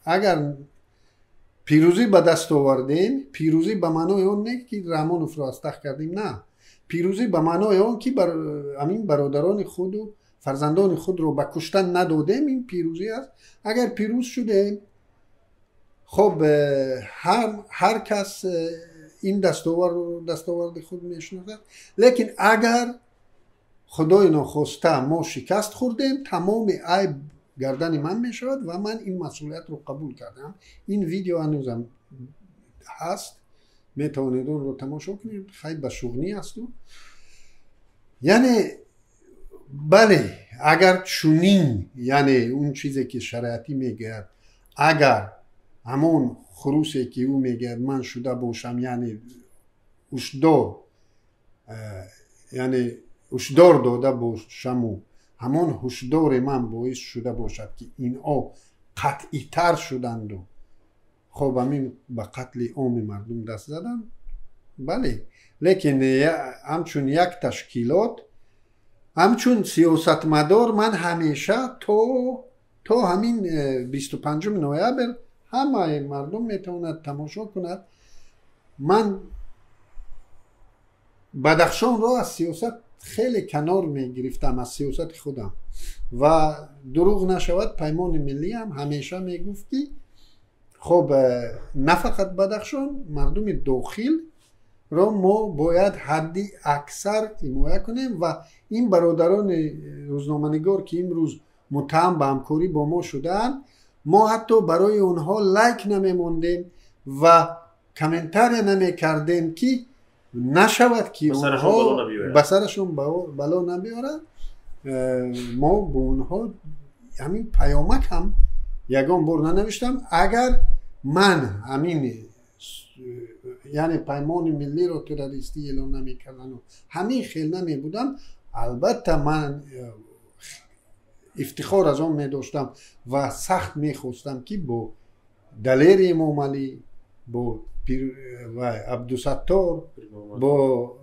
اگر پیروزی به دست آوردیم، پیروزی به معنای اون نه که رحمان رو فراستخ کردیم، نه، پیروزی به معنای اون که همین برادران خود و فرزندان خود رو به کشتن ندادیم، این پیروزی است. اگر پیروز شده، خب هر کس این دستاورد خود میشناسد، لیکن اگر خدای ناخواسته ما شکست خوردیم، تمام عیب گردن من میشود و من این مسئولیت رو قبول کردم. این ویدیو هنوزم هست میتوانید اون رو تماشا کنید. خیلی به شغلی است. یعنی بله اگر چونین یعنی اون چیزی که شریعتی میگه اگر همون خروسی که او میگه من شده باشم یعنی هشدار داده باشم و همون هشدار من باعث شده باشد که اینها قطعی تر شدند و خب همین به قتل عام مردم دست زدن. بله لیکن همچون یک تشکیلات همچون سیاستمدار من همیشه تا همین 25 نوامبر همه مردم میتواند تماشا کند. من بدخشان را از سیاست خیلی کنار میگرفتم، از سیاست خودم، و دروغ نشود پیمان ملی هم همیشه میگفت که خب نه فقط بدخشان، مردم داخل را ما باید حدی اکثر حمایت کنیم و این برادران روزنامه‌نگار که امروز متهم به همکاری با ما شدن ما حتی برای اونها لایک نمیموندیم و کامنتر نمیکردیم که نشود که اونها بسرشون بلا نبیارن. ما به اونها همین پیامک هم یگان بار ننوشتم. اگر من همین یعنی پیمان ملی رو تروریستی اعلام نمیکردن و همین خیل نمی بودم، البته من افتخار از آن می داشتم و سخت می خواستم که با دلیر امام علی، با و عبدالستار، با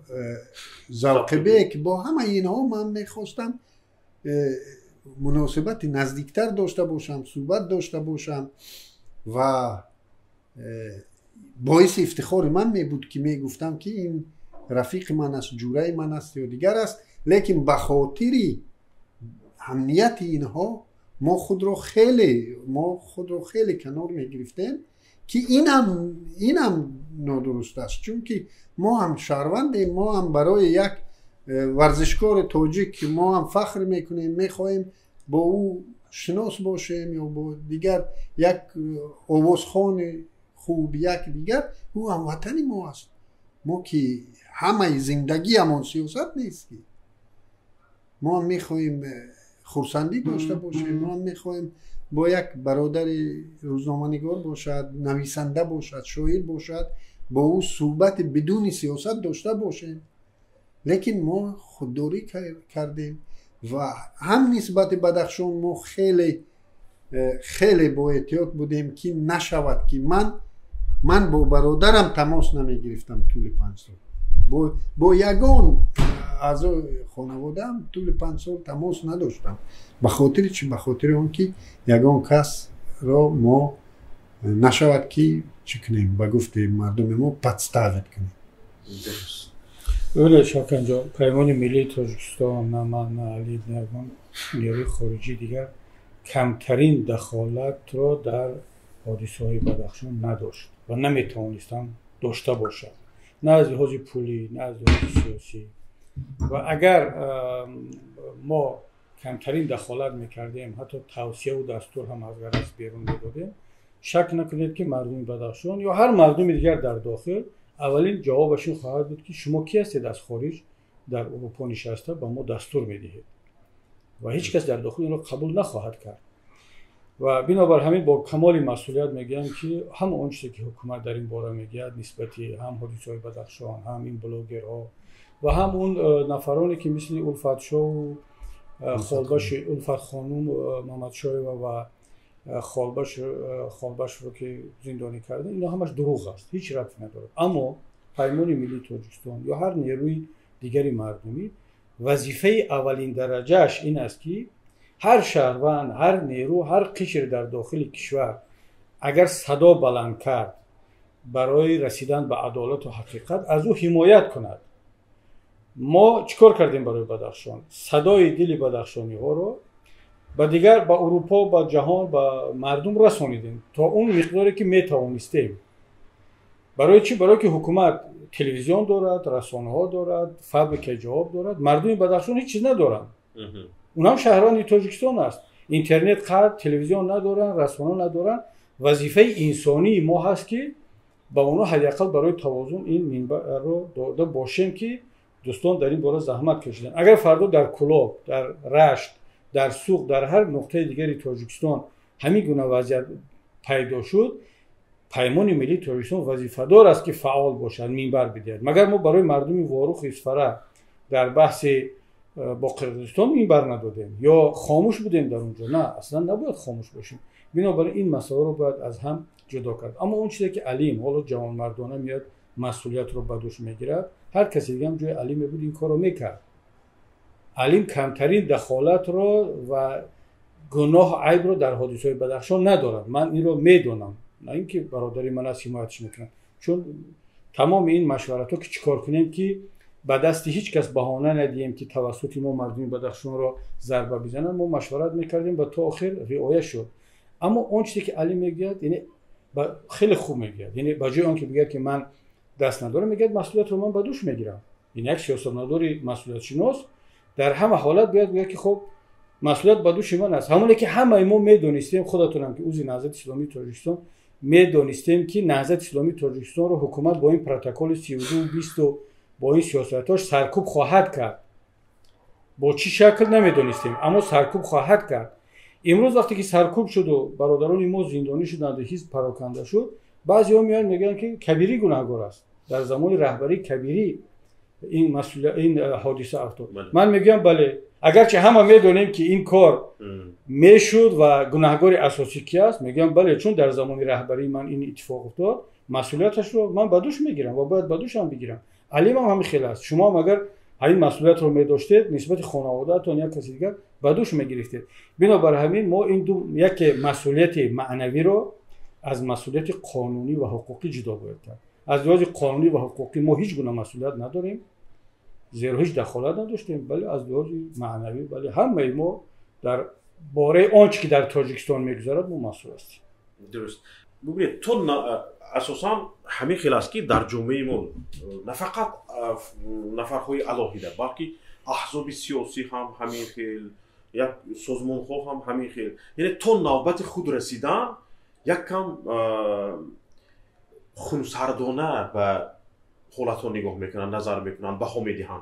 زوقبک، با همه اینها من می خواستم مناسبت نزدیکتر داشته باشم، صحبت داشته باشم و باعث افتخار من می بود که می گفتم که این رفیق من است، جوره من است یا دیگر است. لیکن به خاطر امنیت اینها ما خود رو خیلی کنار می گرفتیم که اینم نادرست است، چون که ما هم شهروندیم، ما هم برای یک ورزشکار تاجیک ما هم فخر میکنیم، میخواهیم با او شناس باشیم یا با دیگر یک آوازخوان خوب یک دیگر، او هم وطنی ما است. ما که همه زندگی همون سیاست نیست که ما هم میخواهیم خرسندی داشته باشیم، ما هم میخواهیم با یک برادر روزنامه‌نگار باشد، نویسنده باشد، شاعر باشد، با او صحبت بدون سیاست داشته باشیم. لیکن ما خودداری کردیم و هم نسبت بدخشان ما خیلی با احتیاط بودیم که نشود که من با برادرم تماس نمی گرفتم طول 5 سال، با یگان از خانواده‌ام طول 5 سال تماس نداشتم. به خاطر چی؟ به خاطر اون که یگان کس را ما نشود که چی کنیم، به گفت مردم ما پدستاوت کنیم. بله شاکن جان، پیمان ملی تاجیکستان نه من نه علی نگان نیروی خارجی دیگر کمترین دخالت را در حادثه‌های بدخشان نداشت و نمیتوانستم داشته باشد، نه از لحاظ پولی نه از لحاظ سیاسی. و اگر ما کمترین دخالت میکردیم، حتی توصیه و دستور هم از غرض بیرون میدادیم، شک نکنید که مردم بدخشان یا هر مردم دیگر در داخل اولین جوابشون خواهد بود که شما کی هستید از خارج در اروپا نشسته با ما دستور میدهید، و هیچ کس در داخل این رو قبول نخواهد کرد. و بنابر همین با کمال مسئولیت میگم که هم اون چیزی که حکومت در این باره میگه نسبتی هم حادثه‌های بدخشان، هم این بلاگرها و هم اون نفرانی که مثل الفت شاه و خالباش، الفت خانوم محمد شاه و خالباش رو که زندانی کرده، اینا همش دروغ است، هیچ ربطی نداره. اما پیمان ملی تاجیکستان یا هر نیروی دیگری مردمی وظیفه اولین درجهش این است که هر شهروند، هر نیرو، هر قشر در داخل کشور اگر صدا بلند کرد برای رسیدن به عدالت و حقیقت، از او حمایت کند. ما چیکار کردیم برای بدخشان؟ صدای دل بدخشانی ها رو با دیگر، با اروپا، با جهان، با مردم رسانیدیم تا اون مقداری که میتوانستیم. برای چی؟ برای که حکومت تلویزیون دارد، رسانه ها دارد، فابریک جواب دارد، مردم بدخشان هیچ چیز ندارن. اونها شهران تاجیکستان است، اینترنت خط، تلویزیون ندارن، رسانه ندارن. وظیفه انسانی ما هست که با اونا حداقل برای توازن این منبع رو داده باشیم که دوستان در این باره زحمت کشیدن. اگر فردا در کلوب، در رشت، در سوق، در هر نقطه دیگری تاجیکستان همین گونه وضعیت پیدا شد، پیمان ملی تاجیکستان وظیفه‌دار است که فعال باشد، منبر بدهد. مگر ما برای مردم واروخ اسفره در بحث با قرقیزستان منبر ندادیم یا خاموش بودیم در اونجا؟ نه، اصلا نباید خاموش باشیم. بنابراین این مسائل رو باید از هم جدا کرد. اما اون چیزی که علیم حالا جوانمردانه میاد مسئولیت رو به دوش میگیرد، هر کسی دیگه هم جای علیم بود این کارو میکرد. علیم کمترین دخالت رو و گناه و عیب رو در حادثه‌های بدخشان ندارد. من این رو میدونم، نه اینکه برادری من از حمایتش میکنم، چون تمام این مشورت‌ها که چیکار کنیم که به دست هیچ کس بهانه ندیم که توسط ما مردم بدخشان رو ضربه بزنن، ما مشورت میکردیم و تا آخر رعایت شد. اما اون چیزی که علی میگه یعنی خیلی خوب میگه، یعنی به جای آنکه بگه که من دست ندارم، میگه مسئولیت رو من به دوش میگیرم. این یک سیاستمدار مسئولیت شناس در همه حالت باید بگه که خب مسئولیت به دوش من است. همونی که همه ما میدونستیم، خودتونم که عضو نهضت اسلامی تاجیکستان میدونستیم که نهضت اسلامی تاجیکستان رو حکومت با این پروتکل 32 و 20 با این سیاستاش سرکوب خواهد کرد. با چی شکل نمیدونستیم، اما سرکوب خواهد کرد. امروز وقتی که سرکوب شد و برادران ما زندانی شدند و حزب پراکنده شد، بعضی‌ها میان میگن که کبیری گناهکار است. در زمان رهبری کبیری این حادثه افتاد. من میگم بله، اگرچه همه میدونیم که این کار میشد و گناهکار اساسی کی است، میگم بله، چون در زمان رهبری من این اتفاق افتاد، مسئولیتش رو من به دوش میگیرم و باید به دوش هم بگیرم. علیم هم همین خیلی است. شما هم اگر این مسئولیت رو می‌داشتید نسبت خانواده‌تون یا کسی دیگر به دوش می‌گرفتید. بنابراین همین ما این دو یک مسئولیت معنوی رو از مسئولیت قانونی و حقوقی جدا باید کرد. از لحاظ قانونی و حقوقی ما هیچ گونه مسئولیت نداریم، زیرا هیچ دخالت نداشتیم، ولی از لحاظ معنوی ولی همه ما در باره آنچه که در تاجیکستان می‌گذرد ما مسئول هستیم. درست. ببینید تو اساسا همین خیلی است که در جامعه ما نه فقط نفرهای علاهیده بلکه احزاب سیاسی هم همین خیل، یک سازمان‌ها هم همین خیل، یعنی تو نوبت خود رسیدن یک کم خونسردانه به حالت‌ها نگاه میکنن، نظر میکنن، بها میدهن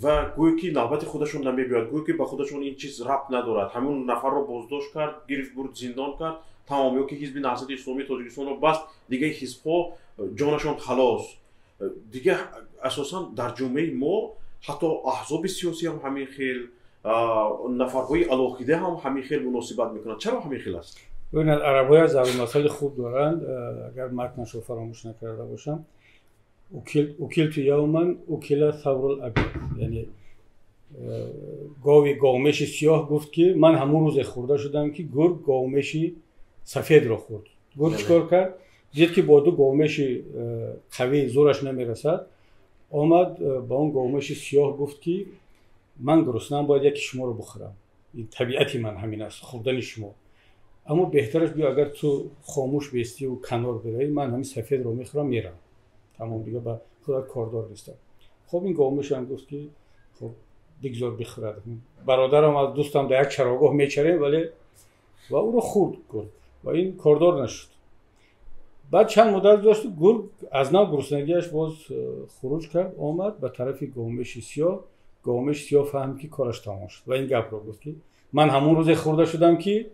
و گویی که نوبت خودشون نمیبیاد، گویی که به خودشون این چیز ربط ندارد. همون نفر رو بازداشت کرد، گرفت برد زندان کرد، تمامی که حزب نهضت اسلامی تاجیکستان رو بست، دیگه حزب‌ها جانشون خلاص. دیگه اساسا در جامعه ما حتی احزاب سیاسی هم همین خیل، نفرهای علاقیده هم همین خیل مناسبت میکنن. چرا همین خیل است؟ ببینید عرب‌ها از ضرب المثل خوب دارند، اگر متنش رو فراموش نکرده باشم، اکلت یوما اکل ثور الابیض، یعنی گاومش سیاه گفت که من همون روز خورده شدم که گرگ گاومش سفید رو خورد. گرگ چیکار کرد؟ دید که با دو گاومش قوی زورش نمیرسد، آمد با اون گاومش سیاه گفت که من گرسنه‌ام، باید یکی شما رو بخورم، این طبیعتی من همین است، خوردن شما. اما بهترش بیا اگر تو خاموش بیستی و کنار بری، من همین سفید رو میخورم میرم، تمام دیگه با خودت کاردار نیستم. خب این گاومش هم گفت که خب دیگه بخورد. برادرم از دوستم در یک چراگاه میچره ولی و او رو خورد گرگ و این کاردار نشد. بعد چند مدت داشت گرگ از نوع گرسنگیش باز خروج کرد، آمد به طرف گاومش سیاه. گاومش سیاه فهمید که کارش تمام شد و این گپ رو گفت که من همون روز خورده شدم که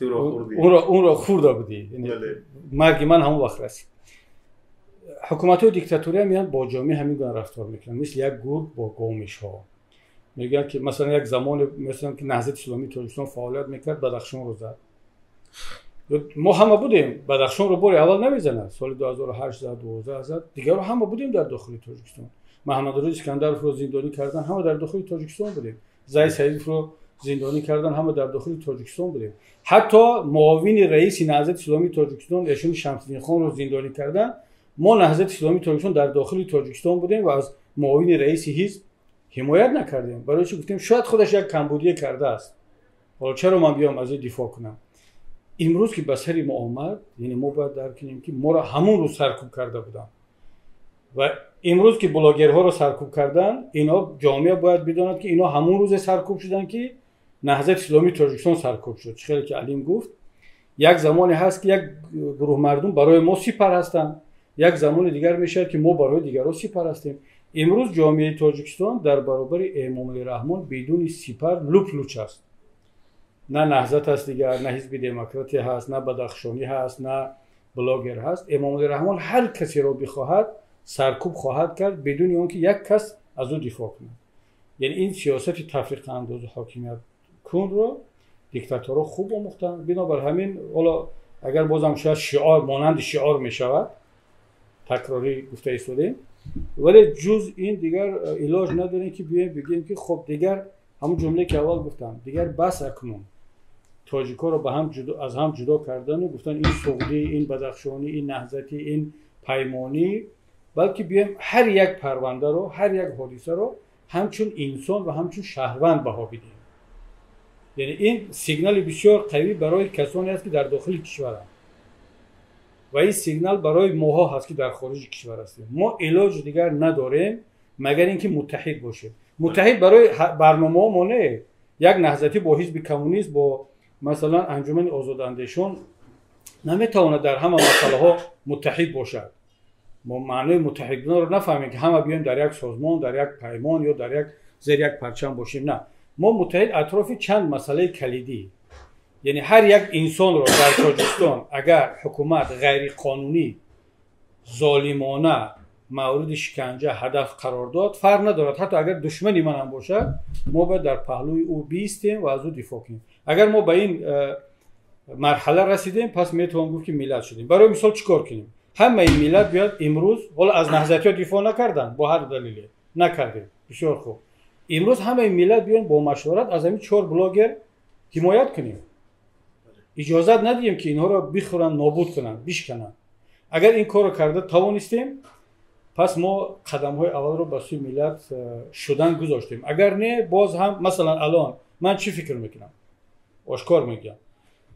اون را خورده بودی، یعنی مرگ من همون وقت رسید. حکومت‌های دیکتاتوری هم میان با جامعه همین گونه رفتار میکنن، مثل یک گرگ با گاومش‌ها. میگن که مثلا یک زمان مثلا که نهضت اسلامی تاجیکستان فعالیت میکرد، بدخشان رو زد. ما همه بودیم، بدخشان رو بار اول نمیزنن، سال 2008 زد، 2012 زد، دیگه رو همه بودیم در داخل تاجیکستان. محمد رضا اسکندرov رو زندانی کردن، همه در داخل تاجیکستان بودیم. زاهد سعیدov رو زندانی کردن، همه در داخل تاجیکستان بودیم. حتی معاون رئیس نهضت اسلامی تاجیکستان ایشون شمس‌الدین خان رو زندانی کردن، ما نهضت اسلامی تاجیکستان در داخل تاجیکستان بودیم و از معاون رئیس حزب حمایت نکردیم. برای چی گفتیم شاید خودش یک کمبودی کرده است، حالا چرا من بیام از این دفاع کنم؟ امروز که به سر ما آمد، یعنی ما باید درک کنیم که ما را همون روز سرکوب کرده بودن و امروز که بلاگرها رو سرکوب کردن، اینا جامعه باید بداند که اینا همون روز سرکوب شدن که نهضت اسلامی تاجیکستان سرکوب شد. خیلی که علیم گفت یک زمانی هست که یک گروه مردم برای ما سپر هستند یک زمان دیگر میشه که ما برای دیگران سپر هستیم. امروز جامعه تاجیکستان در برابر امام علی رحمان بدون سپر لوچ است. نه نهضت هست دیگر، نه حزب دموکراتی هست، نه بدخشانی هست، نه بلاگر هست. امام علی رحمان هر کسی را بخواهد سرکوب خواهد کرد بدون آنکه یک کس از او دفاع کنه. یعنی این سیاست تفریق انداز و حاکمیت کن رو دیکتاتورها خوب آموختن. بنابر همین حالا اگر بازم شاید شعار مانند شعار می شود، تکراری گفته ایستادیم، ولی جز این دیگر علاج نداریم که بگیم که خب دیگر همون جمله که اول گفتم، دیگر بس اکنون تاجیک‌ها رو به هم از هم جدا کردن و گفتن این سغدی، این بدخشانی، این نهضتی، این پیمانی، بلکه بیایم هر یک پرونده رو، هر یک حادثه رو همچون انسان و همچون شهروند بها بدیم. یعنی این سیگنال بسیار قوی برای کسانی است که در داخل کشورند و این سیگنال برای ماها هست که در خارج کشور هستیم. ما علاج دیگر نداریم مگر اینکه متحد باشیم. متحد برای برنامه ما نه. یک نهضتی با حزب کمونیست، با مثلا انجمن آزاداندیشان نمیتواند در همه مسئله ها متحد باشد. ما معنی متحد بودن رو نفهمیم که همه بیایم در یک سازمان، در یک پیمان یا در یک زیر یک پرچم باشیم. نه، ما متحد اطراف چند مسئله کلیدی، یعنی هر یک انسان را در تاجیکستان اگر حکومت غیر قانونی، ظالمانه، مورد شکنجه هدف قرار داد، فرق ندارد، حتی اگر دشمنی من هم باشد، ما باید در پهلوی او بیستیم و از او دفاع کنیم. اگر ما به این مرحله رسیدیم، پس میتونم گفت که ملت شدیم. برای مثال چیکار کنیم؟ همه این ملت بیاد امروز، حالا از نهضتی‌ها دفاع نکردن با هر دلیلی، نکردیم، بسیار خوب. امروز همه این ملت بیان با مشورت از همین 4 بلاگر حمایت کنیم. اجازه ندیم که اینها را بخورن، نابود کنن، بشکنن. اگر این کار رو کرده توانستیم، پس ما قدم‌های اول رو به سوی ملت شدن گذاشتیم. اگر نه، باز هم مثلا الان من چی فکر میکنم؟ آشکار میگم.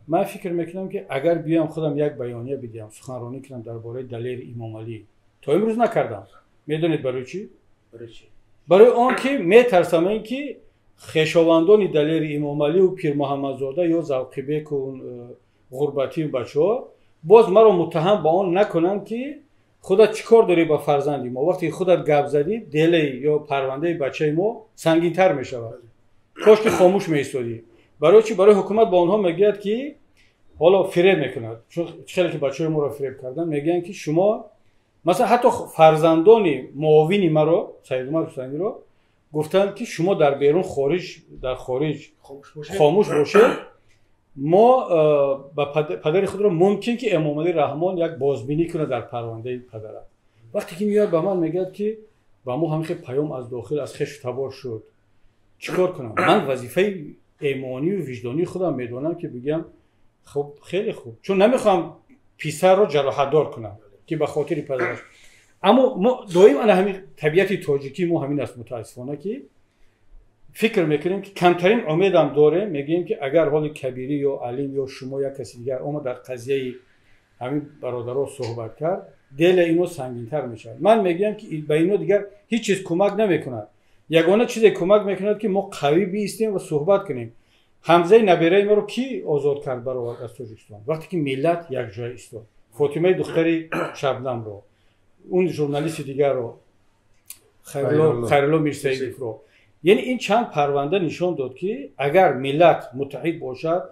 من فکر میکنم که اگر بیام خودم یک بیانیه بدم، سخنرانی کنم درباره دلیر امام علی، تا امروز نکردم. میدونید برای چی؟ برای آن که میترسم اینکه خویشاوندان دلیر امام علی و پیر محمد زاده یا ذوقی بیک و غربتی و بچه‌ها باز مرا متهم به آن نکنن که خودت چیکار داری با فرزندی ما. وقتی خودت گپ زدی، دل یا پرونده بچه ما سنگین‌تر میشود. کاش که خاموش می‌ایستادی. برای چی؟ برای حکومت با آنها میگه که حالا فریب میکند، چون خیلی که بچه‌های ما رو فریب کردن، میگن که شما مثلا حتی فرزندان معاون مرا، سید عمر حسینی رو گفتن که شما در بیرون در خارج خاموش باشه. ما با پدر خود رو ممکن که امام علی رحمان یک بازبینی کنه در پرونده پدره. وقتی که میاد به من میگه که با ما همین پیام از داخل از خش تبار شد، چیکار کنم؟ من وظیفه ایمانی و وجدانی خودم میدونم که بگم خب خیلی خوب، چون نمیخوام پسر رو جراحت دار کنم که به خاطر پدرش. اما ما دائم همین طبیعت تاجیکی ما همین است، متاسفانه که فکر میکنیم که کمترین امیدم داره، میگیم که اگر حال کبیری یا علیم یا شما یا کسی دیگر اومد در قضیه همین برادرها صحبت کرد، دل اینو سنگین‌تر میشه. من میگم که به اینو دیگر هیچ چیز کمک نمیکنه. یگانه چیزی کمک میکند که ما قوی بیستیم و صحبت کنیم. حمزه نبیره ما رو کی آزاد کرد برای از تاجیکستان؟ وقتی که ملت یک جای ایستاد. فاطمه دختری شبنم رو، اون ژورنالیست دیگر رو، خیرالله میرسیدی رو. یعنی این چند پرونده نشان داد که اگر ملت متحد باشد،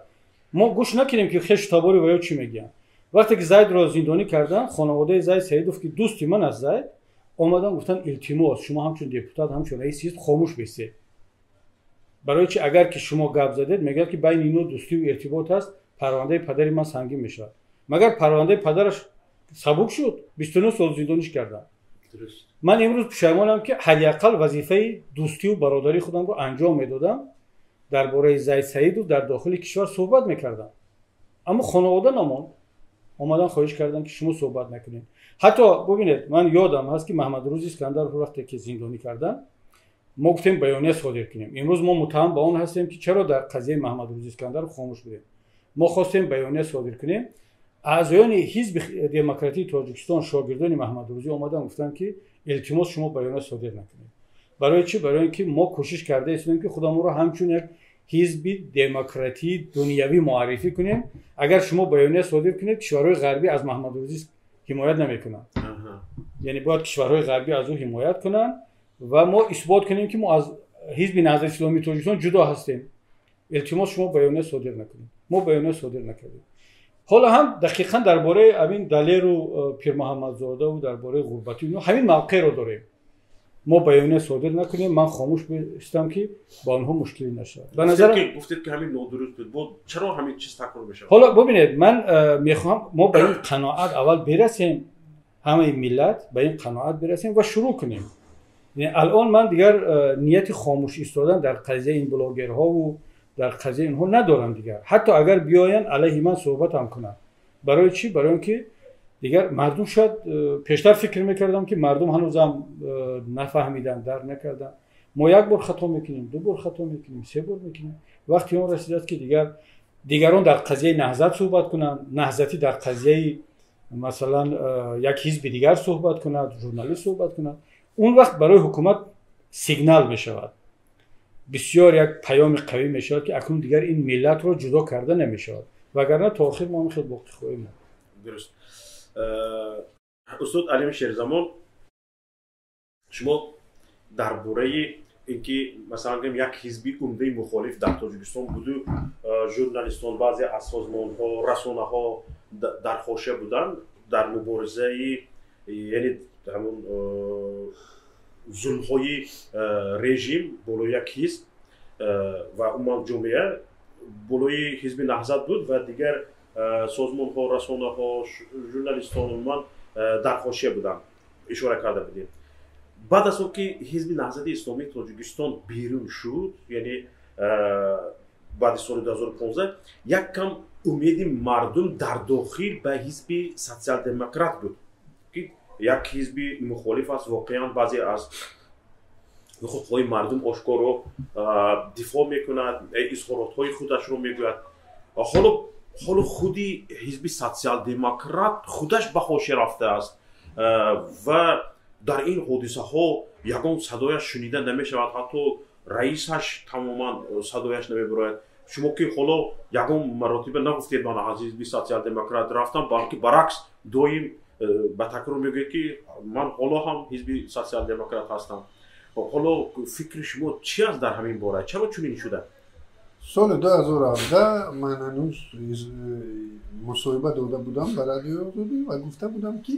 ما گوش نکنیم که خش تباری و یا چی میگن. وقتی که زید رو زندانی کردن، خانواده زید سیدوف که دوستی من از زید اومدن گفتن التماس شما همچون دپوتات همچون رئیس خاموش بایستید. برای چی؟ اگر که شما گپ زدید میگه که بین اینو دوستی و ارتباط هست، پرونده پدر من سنگین میشه. مگر پرونده پدرش سبک شد، 29 سال زندانیش کردن. درست. من امروز پشیمانم که حداقل وظیفه دوستی و برادری خودم رو انجام میدادم، درباره زید سعید و در داخل کشور صحبت میکردم. اما خانواده نموند، اومدن خواهش کردن که شما صحبت نکنید. حتی ببینید من یادم هست که محمد روزی اسکندر رو وقتی که زندانی کردن، ما گفتیم بیانیه صادر کنیم. امروز ما متهم به آن هستیم که چرا در قضیه محمد روزی اسکندر خاموش بودیم. ما خواستیم بیانیه صادر کنیم. اعضایان حزب دموکراتی تاجیکستان، شاگردان محمد روزی اومدن گفتن که التماس شما بیانیه صادر نکنید. برای چی؟ برای اینکه ما کوشش کرده ایم که خودمون رو همچون یک حزب دموکراتی دنیوی معرفی کنیم. اگر شما بیانیه صادر کنید، کشورهای غربی از محمد روزی حمایت نمیکنن. یعنی باید کشورهای غربی از او حمایت کنن و ما اثبات کنیم که ما از حزب نهضت اسلامی تاجیکستان جدا هستیم. التماس شما بیانیه صادر نکنید. ما بیانیه صادر نکردیم. حالا هم دقیقاً درباره همین دلیر و پیر محمدزاده و درباره غربتی همین موقع رو داریم. ما بیانیه صادر نکنیم، من خاموش باشم که با آنها مشکلی نشه. به نظر گفتید که همین نادرست بود. چرا همین چیز تکرار بشه؟ حالا ببینید من میخوام ما به این قناعت اول برسیم، همه ملت به این قناعت برسیم و شروع کنیم. یعنی الان من دیگر نیت خاموش ایستادن در قضیه این بلاگرها و در قضیه اینها ندارم دیگر. حتی اگر بیاین علیه من صحبت هم کنن. برای چی؟ برای اینکه دیگر مردم شاید پیشتر فکر میکردم که مردم هنوزم نفهمیدن، درک نکردن. ما یک بار خطا میکنیم، دو بار خطا میکنیم، سه بار میکنیم. وقتی اون رسیده است که دیگران در قضیه نهضت صحبت کنن، نهضتی در قضیه مثلا یک حزب دیگر صحبت کند، ژورنالیست صحبت کند، اون وقت برای حکومت سیگنال میشود، بسیار یک پیام قوی میشود که اکنون دیگر این ملت رو جدا کرده نمیشود، وگرنه تا آخر ما خیلی باقی خواهیم. درست. استاد علیم شیرزمان، شما درباره اینکه مثلا یک حزبی عمده مخالف در تاجیکستان بود، ژورنالیستان، بعضی از سازمان‌ها، رسانه‌ها در حاشیه بودن در مبارزه، یعنی همون ظلم‌های رژیم بالای یک حزب و عموم جامعه بالای حزب نهضت بود و دیگر سازمان‌ها، رسانه‌ها، ژورنالیستان من در حاشیه بودن، اشاره کرده بودیم. بعد از اینکه حزب نهضت اسلامی تاجیکستان بیرون شد، یعنی بعد سال 2015 یک کم امید مردم در داخل به حزب سوسیال دموکرات بود که یک حزب مخالف است، واقعا بعضی از حقوق‌های مردم آشکارا دفاع میکند، اظهارات‌های خودش رو میگوید. حالا خودی حزب سوسیال دموکرات خودش به حاشیه رفته است و در این حادثه ها یگان صدایش شنیده نمی شود، حتی رئیسش تماما صدایش نمی براید. شما که حالا یگان مراتب نگفتید من از حزب سوسیال دموکرات رفتم، بلکه برعکس دائم به تکرار میگوید که من حالا هم حزب سوسیال دموکرات هستم. حالا فکر شما چی است در همین باره؟ چرا چنین شده؟ سال 2017 من هنوز مصاحبه داده بودم به رادیو و گفته بودم که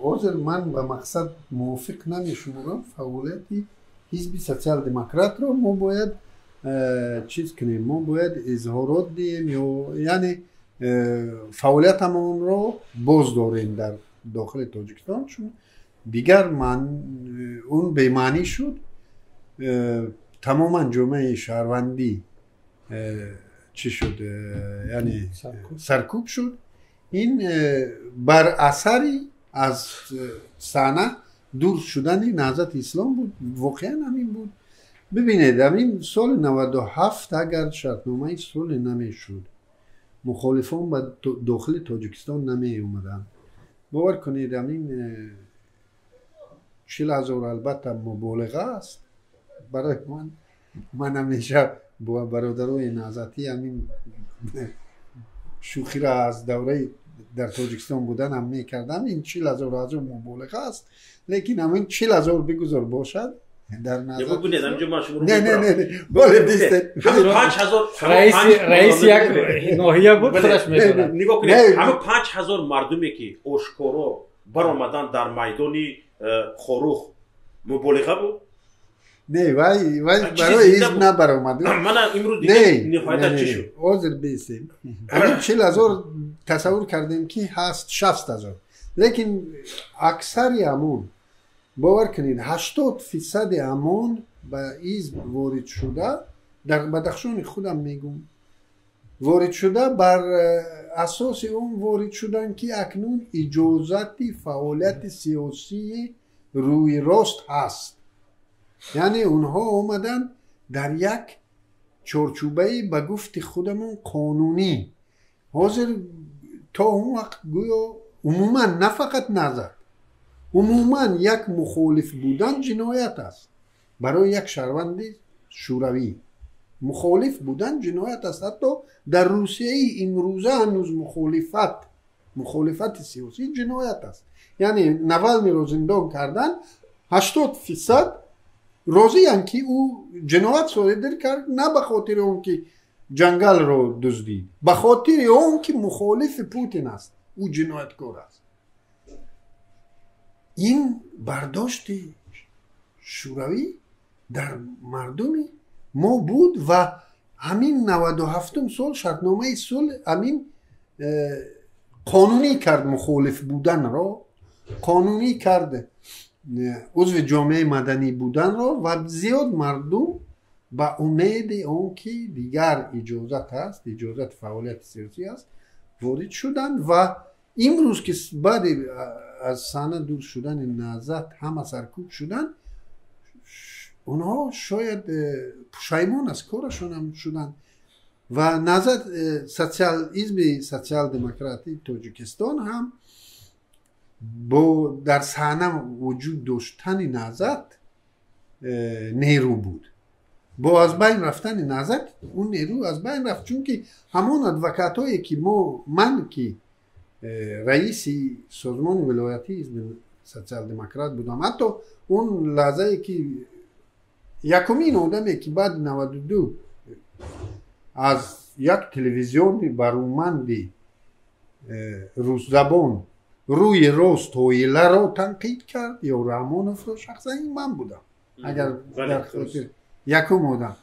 عذر من به مقصد موافق نمیشمارم فعالیت حزب سوسیال دموکرات رو. ما باید چیز کنیم، ما باید اظهارات دیم یا یعنی فعالیت همون رو باز داریم در داخل تاجیکستان، چون دیگر من اون بی‌معنی شد. تماما جامعه شهروندی چی شد، یعنی سرکوب شد. این بر اثری از صحنه دور شدن نهضت اسلام بود، واقعا همین بود. ببینید همین سال 97 اگر شرطنامه صلح نمیشد، مخالفان به داخل تاجیکستان نمی اومدن، باور کنید همین 40,000 البته مبالغه است برای من همیشه با برادرای نهضتی همین شوخی را از دوره در تاجیکستان بودن هم میکردم. این 40,000 مبالغه است، لیکن همین 40,000 بگذار باشد در نظر ببینید همینجا من شما رو نه باید دیسته 5000 رئیس یک ناحیه بود خودش میدونه. نگاه کنید همه 5000 مردمی که آشکارا برآمدن در میدان خاروخ مبالغه بود. نه وای برای حزب نبرآمد. من امروز دیگه نهایتا چی شد؟ عذر بیستیم. همین 40,000 تصور کردیم که هست 60,000، لیکن اکثری همون باور کنید 80% همون به حزب وارد شده. در بدخشان خودم میگم وارد شده، بر اساس اون وارد شدن که اکنون اجازت فعالیت سیاسی روی راست هست. یعنی اونها اومدن در یک چارچوبه به گفت خودمون قانونی حاضر تا اون وقت گویا عموما نه فقط نظر، عموما یک مخالف بودن جنایت است. برای یک شهروند شوروی مخالف بودن جنایت است. حتی در روسیه این روزه هنوز مخالفت سیاسی جنایت است. یعنی نوالنی رو زندان کردن 80% راضی هستند که او جنایت صادر کرد، نه به خاطر اون که جنگل رو دزدید، به خاطر اون که مخالف پوتین است، او جنایتکار است. این برداشت شوروی در مردم ما بود و همین 97 سال شرطنامه صلح همین قانونی کرد مخالف بودن را، قانونی کرد عضو جامعه مدنی بودن را و زیاد مردم با امید اون که دیگر اجازت هست، اجازت فعالیت سیاسی است، وارد شدن و امروز که بعد از صحنه دور شدن نهضت همه سرکوب شدن، اونها شاید پشیمان از کارشون هم شدن و نهضت حزب سوسیال دموکراتی تاجیکستان هم با در صحنه وجود داشتن نهضت نیرو بود. با از بین رفتن نهضت اون نیرو از بین رفت، چون که همون ادوکات هایی که من که رئیس سازمان ولایتی حزب سوسیال دموکرات بودم، حتی اون لحظه که یکمین آدمی که بعد 92 از یک تلویزیون برومند روس زبان روی راست هویله را تنقید کرد یا رحمانوف را، شخصا این من بودم اگر در خاطر یکم آدم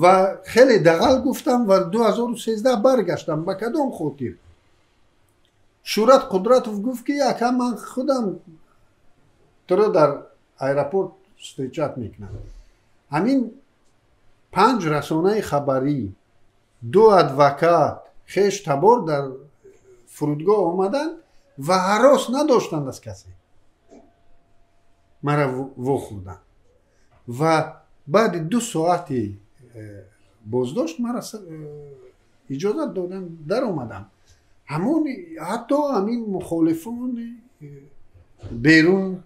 و خیلی دغل گفتم و 2013 برگشتم. به کدام خاطر؟ شورت قدرتوف گفت که یکم من خودم تو رو در ایرپورت استیچت میکنم. همین 5 رسانه خبری، 2 ادوکات خیش تبار در فرودگاه آمدن و هراس نداشتند از کسی، مرا وخوردن و بعد 2 ساعت بازداشت مرا اجازت دادن در اومدم. همون حتی همین مخالفان بیرون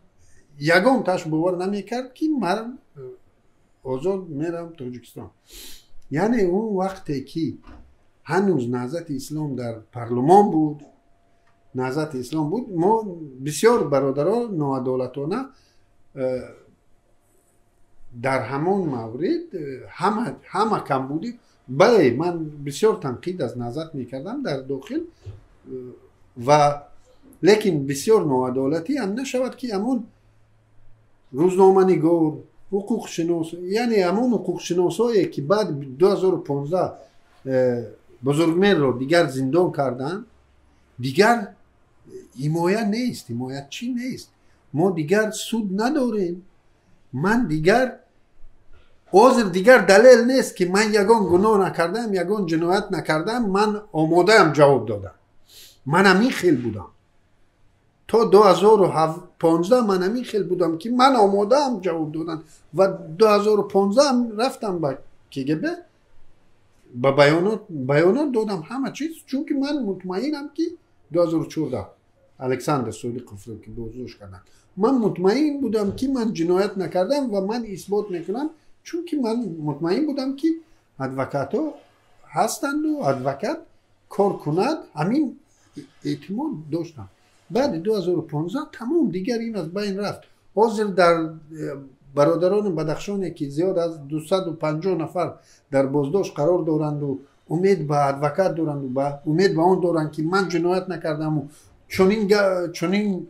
یگان تاش باور نمیکرد که من آزاد میرم تاجیکستان. یعنی اون وقتی که هنوز نهضت اسلام در پارلمان بود، نهضت اسلام بود، ما بسیار برادران ناعدالتانه در همون مورد همه کم بودیم. بله من بسیار تنقید از نهضت میکردم در داخل و لیکن بسیار ناعدالتی هم نشود که همون روزنامه نگار، حقوق شناس، یعنی همون حقوق شناسایی که بعد 2015 بزرگمهر رو دیگر زندان کردن، دیگر حمایت نیست. حمایت چی نیست؟ ما دیگر سود نداریم. من دیگر عذر دیگر دلیل نیست که من یگان گناه نکردم، یگان جنایت نکردم، من آماده ام جواب دادم. من همین خیل بودم تا 2015 من همین خیل بودم که من آماده ام جواب دادن و 2015 هم رفتم با KGB با بیانات دادم همه چیز، چون که من مطمئنم که 2014 الکساندر صادقوف رو که بازداشت کردن، من مطمئن بودم که من جنایت نکردم و من اثبات میکنم، چون که من مطمئن بودم که ادوکات ها هستند و ادوکات کار کند. همین اعتماد داشتم. بعد 2015 تمام دیگر این از بین رفت. حاضر در برادران بدخشانی که زیاد از 250 نفر در بازداشت قرار دارند و امید به ادوکات دارند و با امید به اون دارند که من جنایت نکردم و چنین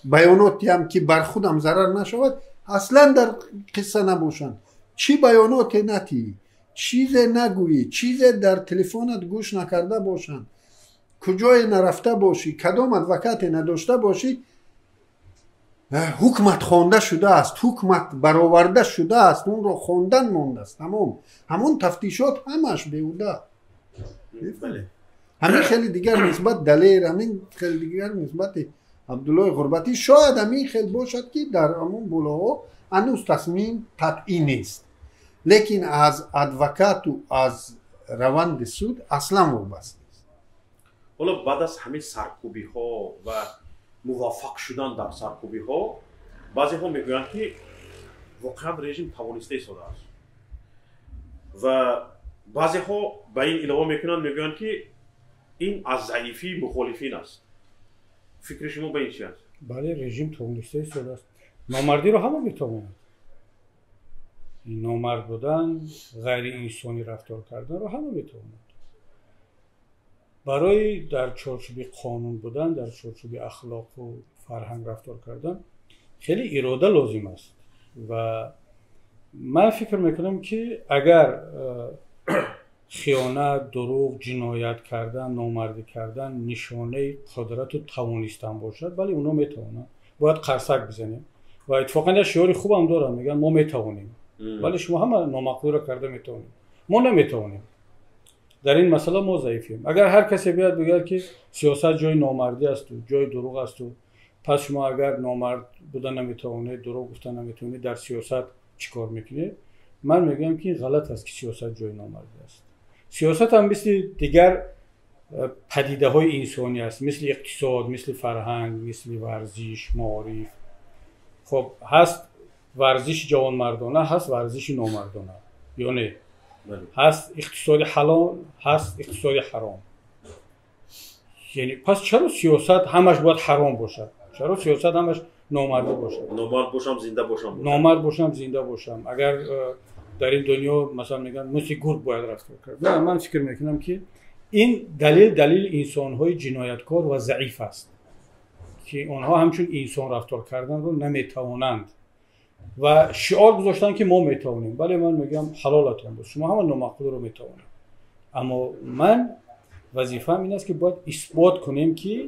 بیاناتی هم که بر خودم ضرر نشود اصلا در قصه نباشند. چی بیانات نتی، چیز نگویی، چیز در تلفنت گوش نکرده باشند، کجای نرفته باشی، کدام ادوکات نداشته باشی، حکمت خوانده شده است، حکمت برآورده شده است، اون رو خواندن مونده است. تمام همون تفتیشات همش بیهوده. بله. همین خیلی دیگر نسبت دلیر، همین خیلی دیگر نسبت عبدالله غربتی، شاید همین خیلی باشد که در همون بولاها هنوز تصمیم قطعی نیست، لیکن از ادوکات و از روند سود اصلا وابسته است. حالا بعد از همین سرکوبی ها و موفق شدن در سرکوبی ها، بعضی ها میگویند که واقعا رژیم توانسته ایستاده است و بعضی ها به این علاوه میگویند که این از ضعیفی مخالفین است. فکر شما به این چی است؟ بله رژیم تومونیستی سود است. نامردی رو همه میتواند. این نامرد بودن، غیر انسانی رفتار کردن رو همه میتواند. برای در چارچوب قانون بودن، در چارچوب اخلاق و فرهنگ رفتار کردن خیلی اراده لازم است و من فکر میکنم که اگر خیانت، دروغ، جنایت کردن، نامردی کردن نشانه قدرت و توانستن باشد، ولی اونا میتونن. باید قرصک بزنیم و اتفاقا شعار خوب هم دارن، میگن ما میتونیم، ولی شما همه نامقدور رو کرده میتونیم، ما نمیتونیم. در این مسئله ما ضعیفیم. اگر هر کسی بیاد بگه که سیاست جای نامردی است و جای دروغ است و پس شما اگر نامرد بودن نمیتونید، دروغ گفتن نمیتونید، در سیاست چیکار میکنید؟ من میگم که غلط است که سیاست جای نامردی است. سیاست هم مثل دیگر پدیده های انسانی است، مثل اقتصاد، مثل فرهنگ، مثل ورزش، معارف. خب هست ورزش جوانمردانه، هست ورزش نامردانه یا نه؟ هست اقتصاد حلال، هست اقتصاد حرام. یعنی پس چرا سیاست همش باید حرام باشد؟ چرا سیاست همش نامرد باشد؟ نامرد باشم زنده باشم. نامرد باشم زنده باشم. اگر در این دنیا مثلا میگن مثل گرگ باید رفتار کرد. من فکر میکنم که این دلیل انسان‌های جنایتکار و ضعیف است که آنها همچون انسان رفتار کردن رو نمیتوانند و شعار گذاشتن که ما میتوانیم. ولی من میگم حلالتون باشه، شما هم نامقدور رو میتوانید. اما من وظیفه‌م این است که باید اثبات کنیم که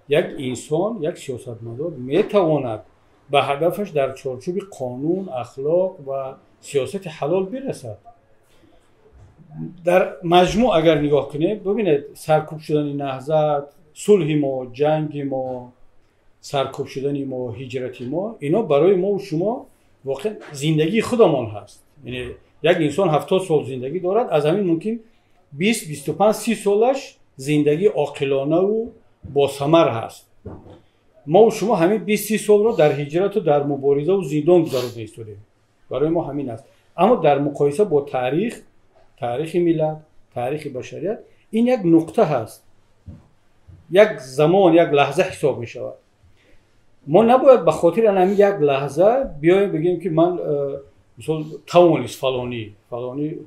یک انسان، یک سیاستمدار میتواند به هدفش در چارچوب قانون، اخلاق و سیاست حلال برسد. در مجموع اگر نگاه کنید ببینید سرکوب شدن نهضت، صلح ما، جنگ ما، سرکوب شدن ما، هجرت ما، اینا برای ما و شما واقعا زندگی خودمان هست. یعنی یک انسان 70 سال زندگی دارد، از همین ممکن 20 25 30 سالش زندگی عاقلانه و با ثمر هست. ما و شما همین 20 30 سال رو در هجرت و در مبارزه و زندان گذرانده ایستادیم. برای ما همین است. اما در مقایسه با تاریخ ملت، تاریخ بشریت، این یک نقطه هست، یک زمان، یک لحظه حساب می شود. ما نباید به خاطر همین یک لحظه بیایم بگیم که من مثلا توانست فلانی،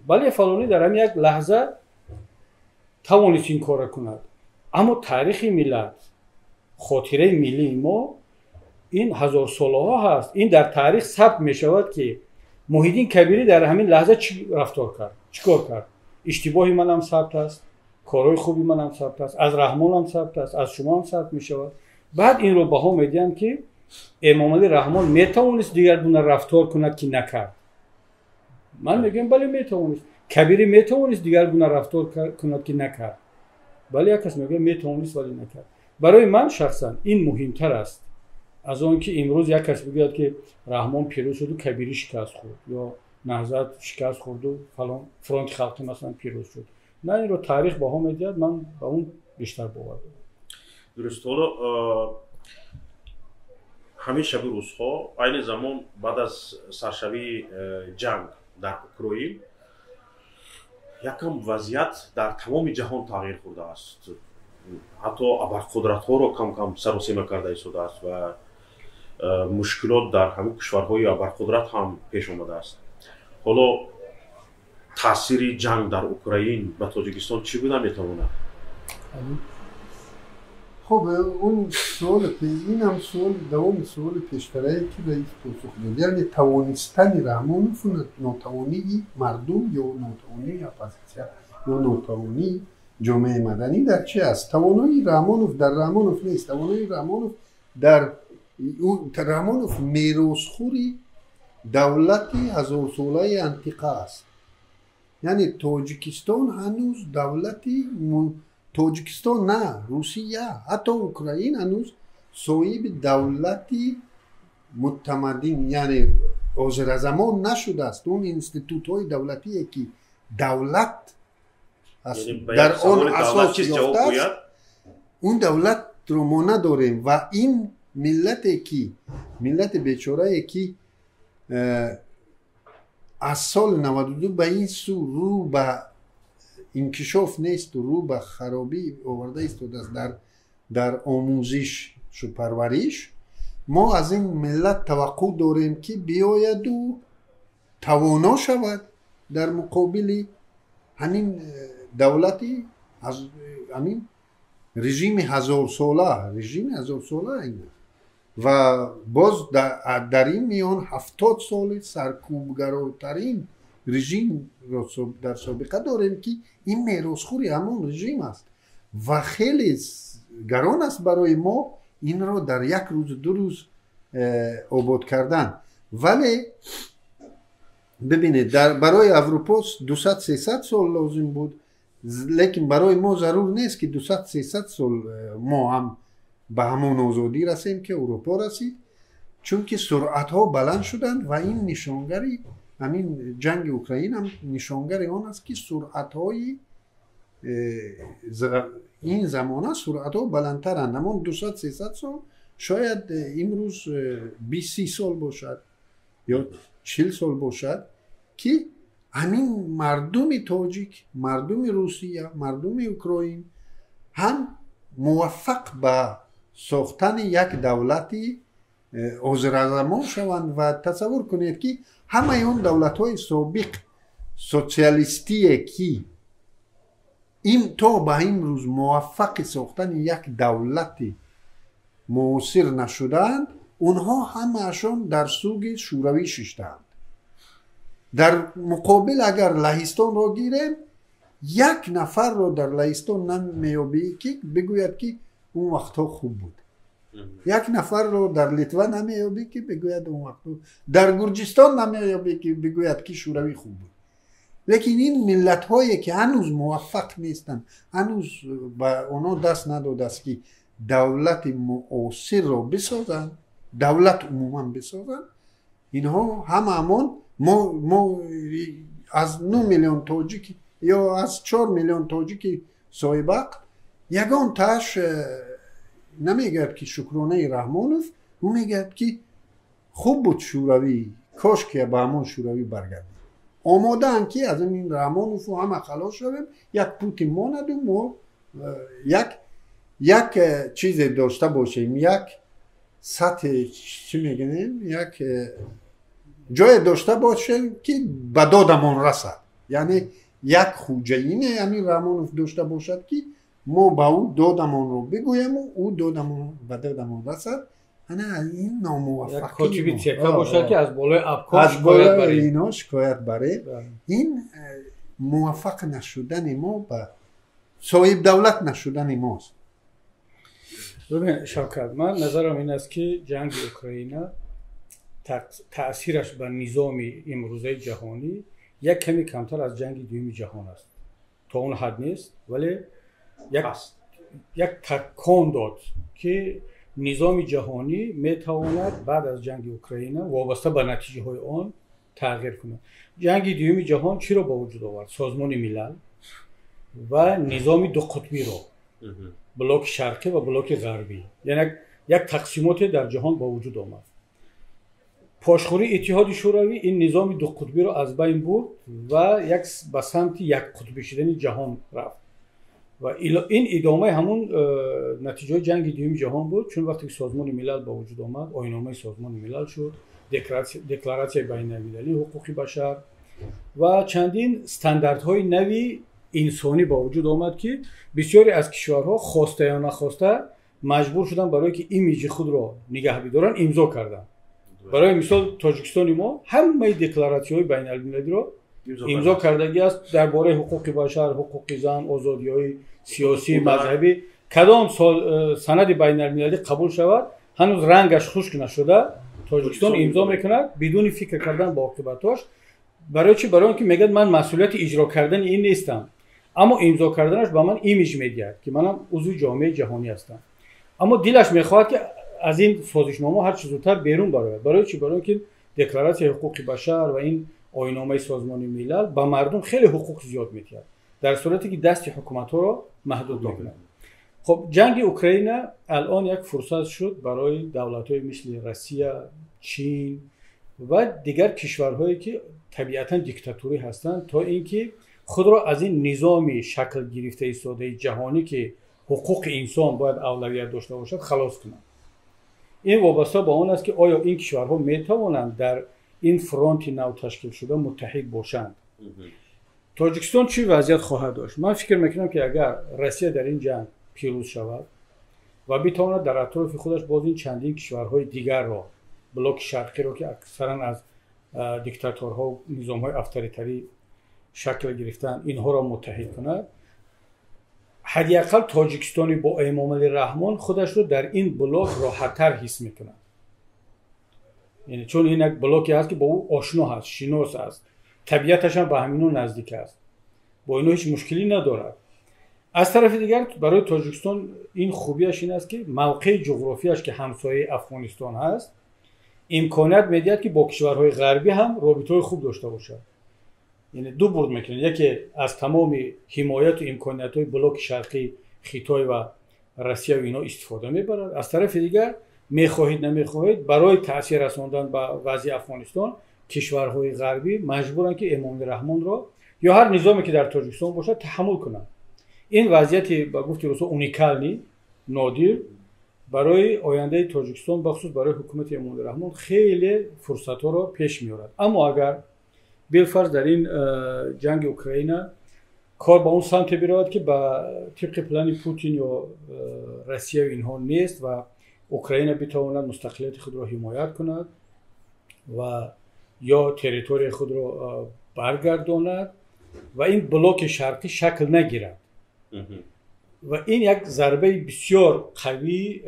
بله فلانی در همین یک لحظه توانست این کار کند. اما تاریخ ملت، خاطره ملی ما این هزار ساله ها هست. این در تاریخ ثبت می شود که محی الدین کبیری در همین لحظه چی رفتار کرد، چیکار کرد. اشتباهی من هم ثبت است، کارهای خوبی من هم ثبت است، از رحمان هم ثبت است، از شما هم ثبت می شود. بعد این رو بها میدیم که امام علی رحمان میتوانست دیگر گونه رفتار کند که نکرد. من میگم بله میتوانست. کبیری میتوانست دیگر گونه رفتار کند که نکرد. بله یک کس میگه میتوانست ولی نکرد. برای من شخصا این مهمتر است از آن که امروز یک کس بگوید که رحمان پیروز شد و کبیری شکست خورد یا نهضت شکست خورد و فلان فرانت خلقی مثلا پیروز شد. نه، این رو تاریخ بها میدید. من به اون بیشتر باور دارم. درست. حالا همین شب روزها این زمان بعد از سرشوی جنگ در اوکراین یکم وضعیت در تمام جهان تغییر خورده است. حتی ابرقدرت ها رو کم کم سر و سیمه کرده شده است و مشکلات در همین کشورهای ابرقدرت هم پیش آمده است. حالا تاثیر جنگ در اوکراین به تاجیکستان چی بوده میتونه؟ خب اون سوال این هم سوال دوام سوال پیشترایی که رئیس پاسخ داد، یعنی توانستن رحمانوف ناتوانی مردم یا ناتوانی اپوزیسیون یا ناتوانی جامعه مدنی در چه است؟ توانایی رحمانوف در رحمانوف نیست. توانایی رحمانوف در رحمانوف میراثخوری دولتی هزار ساله انتقا است. یعنی تاجیکستان هنوز دولتی تاجیکستان نه، روسیه، حتی اوکراین هنوز صاحب دولتی متمدن یعنی حاضر زمان نشده است. اون اینستیتوت های دولتی که دولت در آن اساس یافته است، اون دولت رو ما نداریم و این ملت بیچاره که از سال 92 به این سو رو به انکشاف نیست و رو به خرابی آورده است در آموزش و پرورش ما از این ملت توقع داریم که بیاید و توانا شود در مقابل همین دولتی همین رژیم هزار ساله این و باز در این میان 70 سال سرکوبگراترین رژیم را در سابقه داریم که این میراثخوری همون رژیم است و خیلی گران است برای ما این را در یک روز دو روز آباد کردن. ولی ببینید برای اروپا 200-300 سال لازم بود، لیکن برای ما ضرور نیست که 200-300 سال ما هم به همون آزادی رسیم که اروپا رسید، چون که سرعت ها بلند شدند و این نشانگری همین جنگ اوکراین هم نشانگر آن است که سرعت های این زمانه سرعت ها بلندترند. اما 200-300 سال شاید امروز 20 سال باشد یا 40 سال باشد که همین مردم تاجیک، مردم روسیه، مردم اوکراین هم موفق به ساختن یک دولتی عذرزمان شوند و تصور کنید که همه اون دولت های سابق سوسیالیستی که این تا به امروز موفق ساختن یک دولتی موثر نشدند، اونها همه‌شان در سوگ شوروی ششتند. در مقابل اگر لهستان را گیریم، یک نفر را در لهستان نمیابی که بگوید که اون وقتها خوب بود. یک نفر رو در لیتوا نمیابی که بگوید اون وقت، در گرجستان نمیابی که بگوید که شوروی خوب بود. لیکن این ملت هایی که هنوز موفق نیستن، هنوز با اونا دست نداده است که دولت معاصر را بسازن، دولت عموما بسازن، اینها همون ما از 9 میلیون تاجیک یا از 4 میلیون تاجیک سایبق یگان تاش نمیگه که شکرانه رحمانوف، او میگه که خوب بود شوروی، کاش که به همون شوروی برگردیم. آماده هم که از این رحمانوف همه خلاص شویم، یک پوتین ماندیم و یک چیز داشته باشیم، یک سطح چی میگنیم، یک جای داشته باشیم که به دادمون رسد. یعنی یک خوجه‌ینه همین رحمانوف داشته باشد که ما با او دادمون رو بگویم و او دادمون به دادمون رسد. این ناموفقی یک کاتبی تیکا باشد که از بالای ابکار از بالای اینا شکایت بره. این موفق نشدن ما به صاحب دولت نشدن ماست. ببین شوکت، من نظرم این است که جنگ اوکراین تأثیرش بر نظام امروزه جهانی یک کمی کمتر از جنگ دوم جهان است. تا اون حد نیست، ولی یک تکان داد که نظام جهانی میتواند بعد از جنگ اوکراین وابسته به نتیجه های آن تغییر کنه. جنگ دوم جهان چی را به وجود آورد؟ سازمان ملل و نظام دو قطبی را، بلوک شرقی و بلوک غربی، یعنی یک تقسیمات در جهان با وجود آمد. پاشخوری اتحاد شوروی این نظام دو قطبی را از بین برد و یک به سمت یک قطبی شدن جهان رفت و این ادامه همون نتیجه جنگ دوم جهان بود، چون وقتی سازمان ملل با وجود آمد، آیین‌نامه سازمان ملل شد، دکلراسیون بین‌المللی حقوق بشر و چندین استانداردهای نوی انسانی با وجود آمد که بسیاری از کشورها خواسته یا نخواسته مجبور شدن برای که ایمیج خود را نگه بدارن امضا کردن. برای مثال تاجیکستان ما همه دکلراسیون بین‌المللی را امضا کردگی است درباره حقوق بشر، حقوق زن، آزادی‌های سیاسی، مذهبی. کدام سند بین‌المللی قبول شود هنوز رنگش خشک نشده، تاجیکستان امضا میکند بدون فکر کردن با عاقبتاش. برای چی؟ برای اینکه میگه من مسئولیت اجرا کردن این نیستم، اما امضا کردنش به من ایمیج میدهد که منم عضو جامعه جهانی هستم. اما دلش میخواهد که از این سازشنامه هر چه زودتر بیرون برود. برای چی؟ برای اینکه دکلراسیون حقوق بشر و این آیین‌نامه سازمان ملل به مردم خیلی حقوق زیاد میدهد، در صورتی که دست حکومت‌ها را محدود می‌کند. خب جنگ اوکراین الان یک فرصت شد برای دولت‌های مثل روسیه، چین و دیگر کشورهایی که طبیعتاً دیکتاتوری هستند تا اینکه خود را از این نظام شکل گرفته ساده جهانی که حقوق انسان باید اولویت داشته باشد خلاص کنند. این وابسته به آن است که آیا این کشورها می توانند در این فرانت نو تشکیل شده متحد باشند. تاجیکستان چی وضعیت خواهد داشت؟ من فکر میکنم که اگر روسیه در این جنگ پیروز شود و بتواند در اطراف خودش باز این چندین کشورهای دیگر را، بلوک شرقی را که اکثرا از دیکتاتورها و نظامهای اتوریتری شکل گرفتن، اینها را متحد کند، حداقل تاجیکستانی با امام علی رحمان خودش رو در این بلوک راحت‌تر حس میکنه. یعنی چون این یک بلوکی هست که با او آشنا هست، شناس است، طبیعتش هم به همینو نزدیک است، با اینو هیچ مشکلی ندارد. از طرف دیگر برای تاجیکستان این خوبیش این است که موقع جغرافیاش که همسایه افغانستان هست امکانیت میدهد که با کشورهای غربی هم رابطه خوب داشته باشد. یعنی دو برد میکنه، یکی از تمام حمایت و امکانیت‌های بلوک شرقی خیتای و روسیه و اینا استفاده میبرد. از طرف دیگر میخواهید نمیخواهید برای تاثیر رساندن به وضع افغانستان کشورهای غربی مجبورن که امام رحمان را یا هر نظامی که در تاجیکستان باشد تحمل کنند. این وضعیتی با گفته روسا اونیکالنی، نادر برای آینده تاجیکستان بخصوص برای حکومت امام رحمان خیلی فرصت‌ها را پیش میارد. اما اگر بالفرض در این جنگ اوکراین کار با اون سمت برود که با طبق پلان پوتین یا روسیه و اینها نیست و اوکراین بتواند مستقلیت خود را حمایت کند و یا تریتوری خود را برگرداند و این بلوک شرقی شکل نگیرد و این یک ضربه بسیار قوی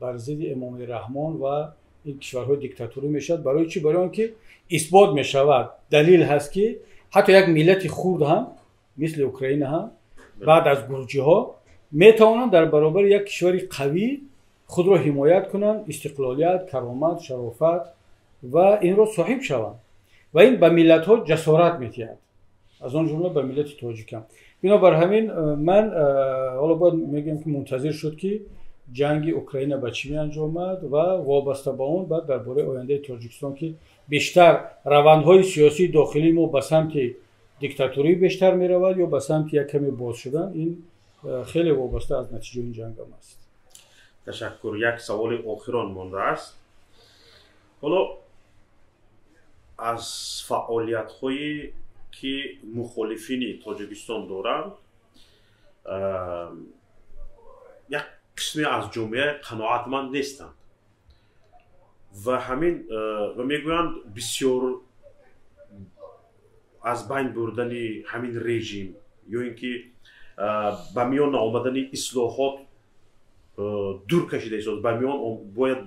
بر ضد امام رحمان و این کشورهای دیکتاتوری میشد. برای چی؟ برای آنکه اثبات میشود، دلیل هست که حتی یک ملت خرد هم مثل اوکراین هم بعد از گرجی ها میتوانند در برابر یک کشور قوی خود را حمایت کنند، استقلالیت، کرامت، شرافت و این را صاحب شوند و این به ملت ها جسارت میدهد، از آن جمله به ملت تاجیک. بنابر همین من حالا باید میگم که منتظر شد که جنگ اوکراین به چی انجامد و وابسته به اون بعد درباره آینده تاجیکستان که بیشتر روندهای سیاسی داخلی ما به سمت دیکتاتوری بیشتر می رود یا به سمت یک کمی باز شدن، این خیلی وابسته از نتیجه این جنگ هم است. تشکر. یک سوال آخران مانده است. حالا از فعالیت هایی که مخالفین تاجیکستان دارند یک قسمی از جامعه قناعتمند نیستند و همین و میگویند بسیار از بین بردن همین رژیم یا اینکه به میان آمدن اصلاحات دور کشیده شد، به میان باید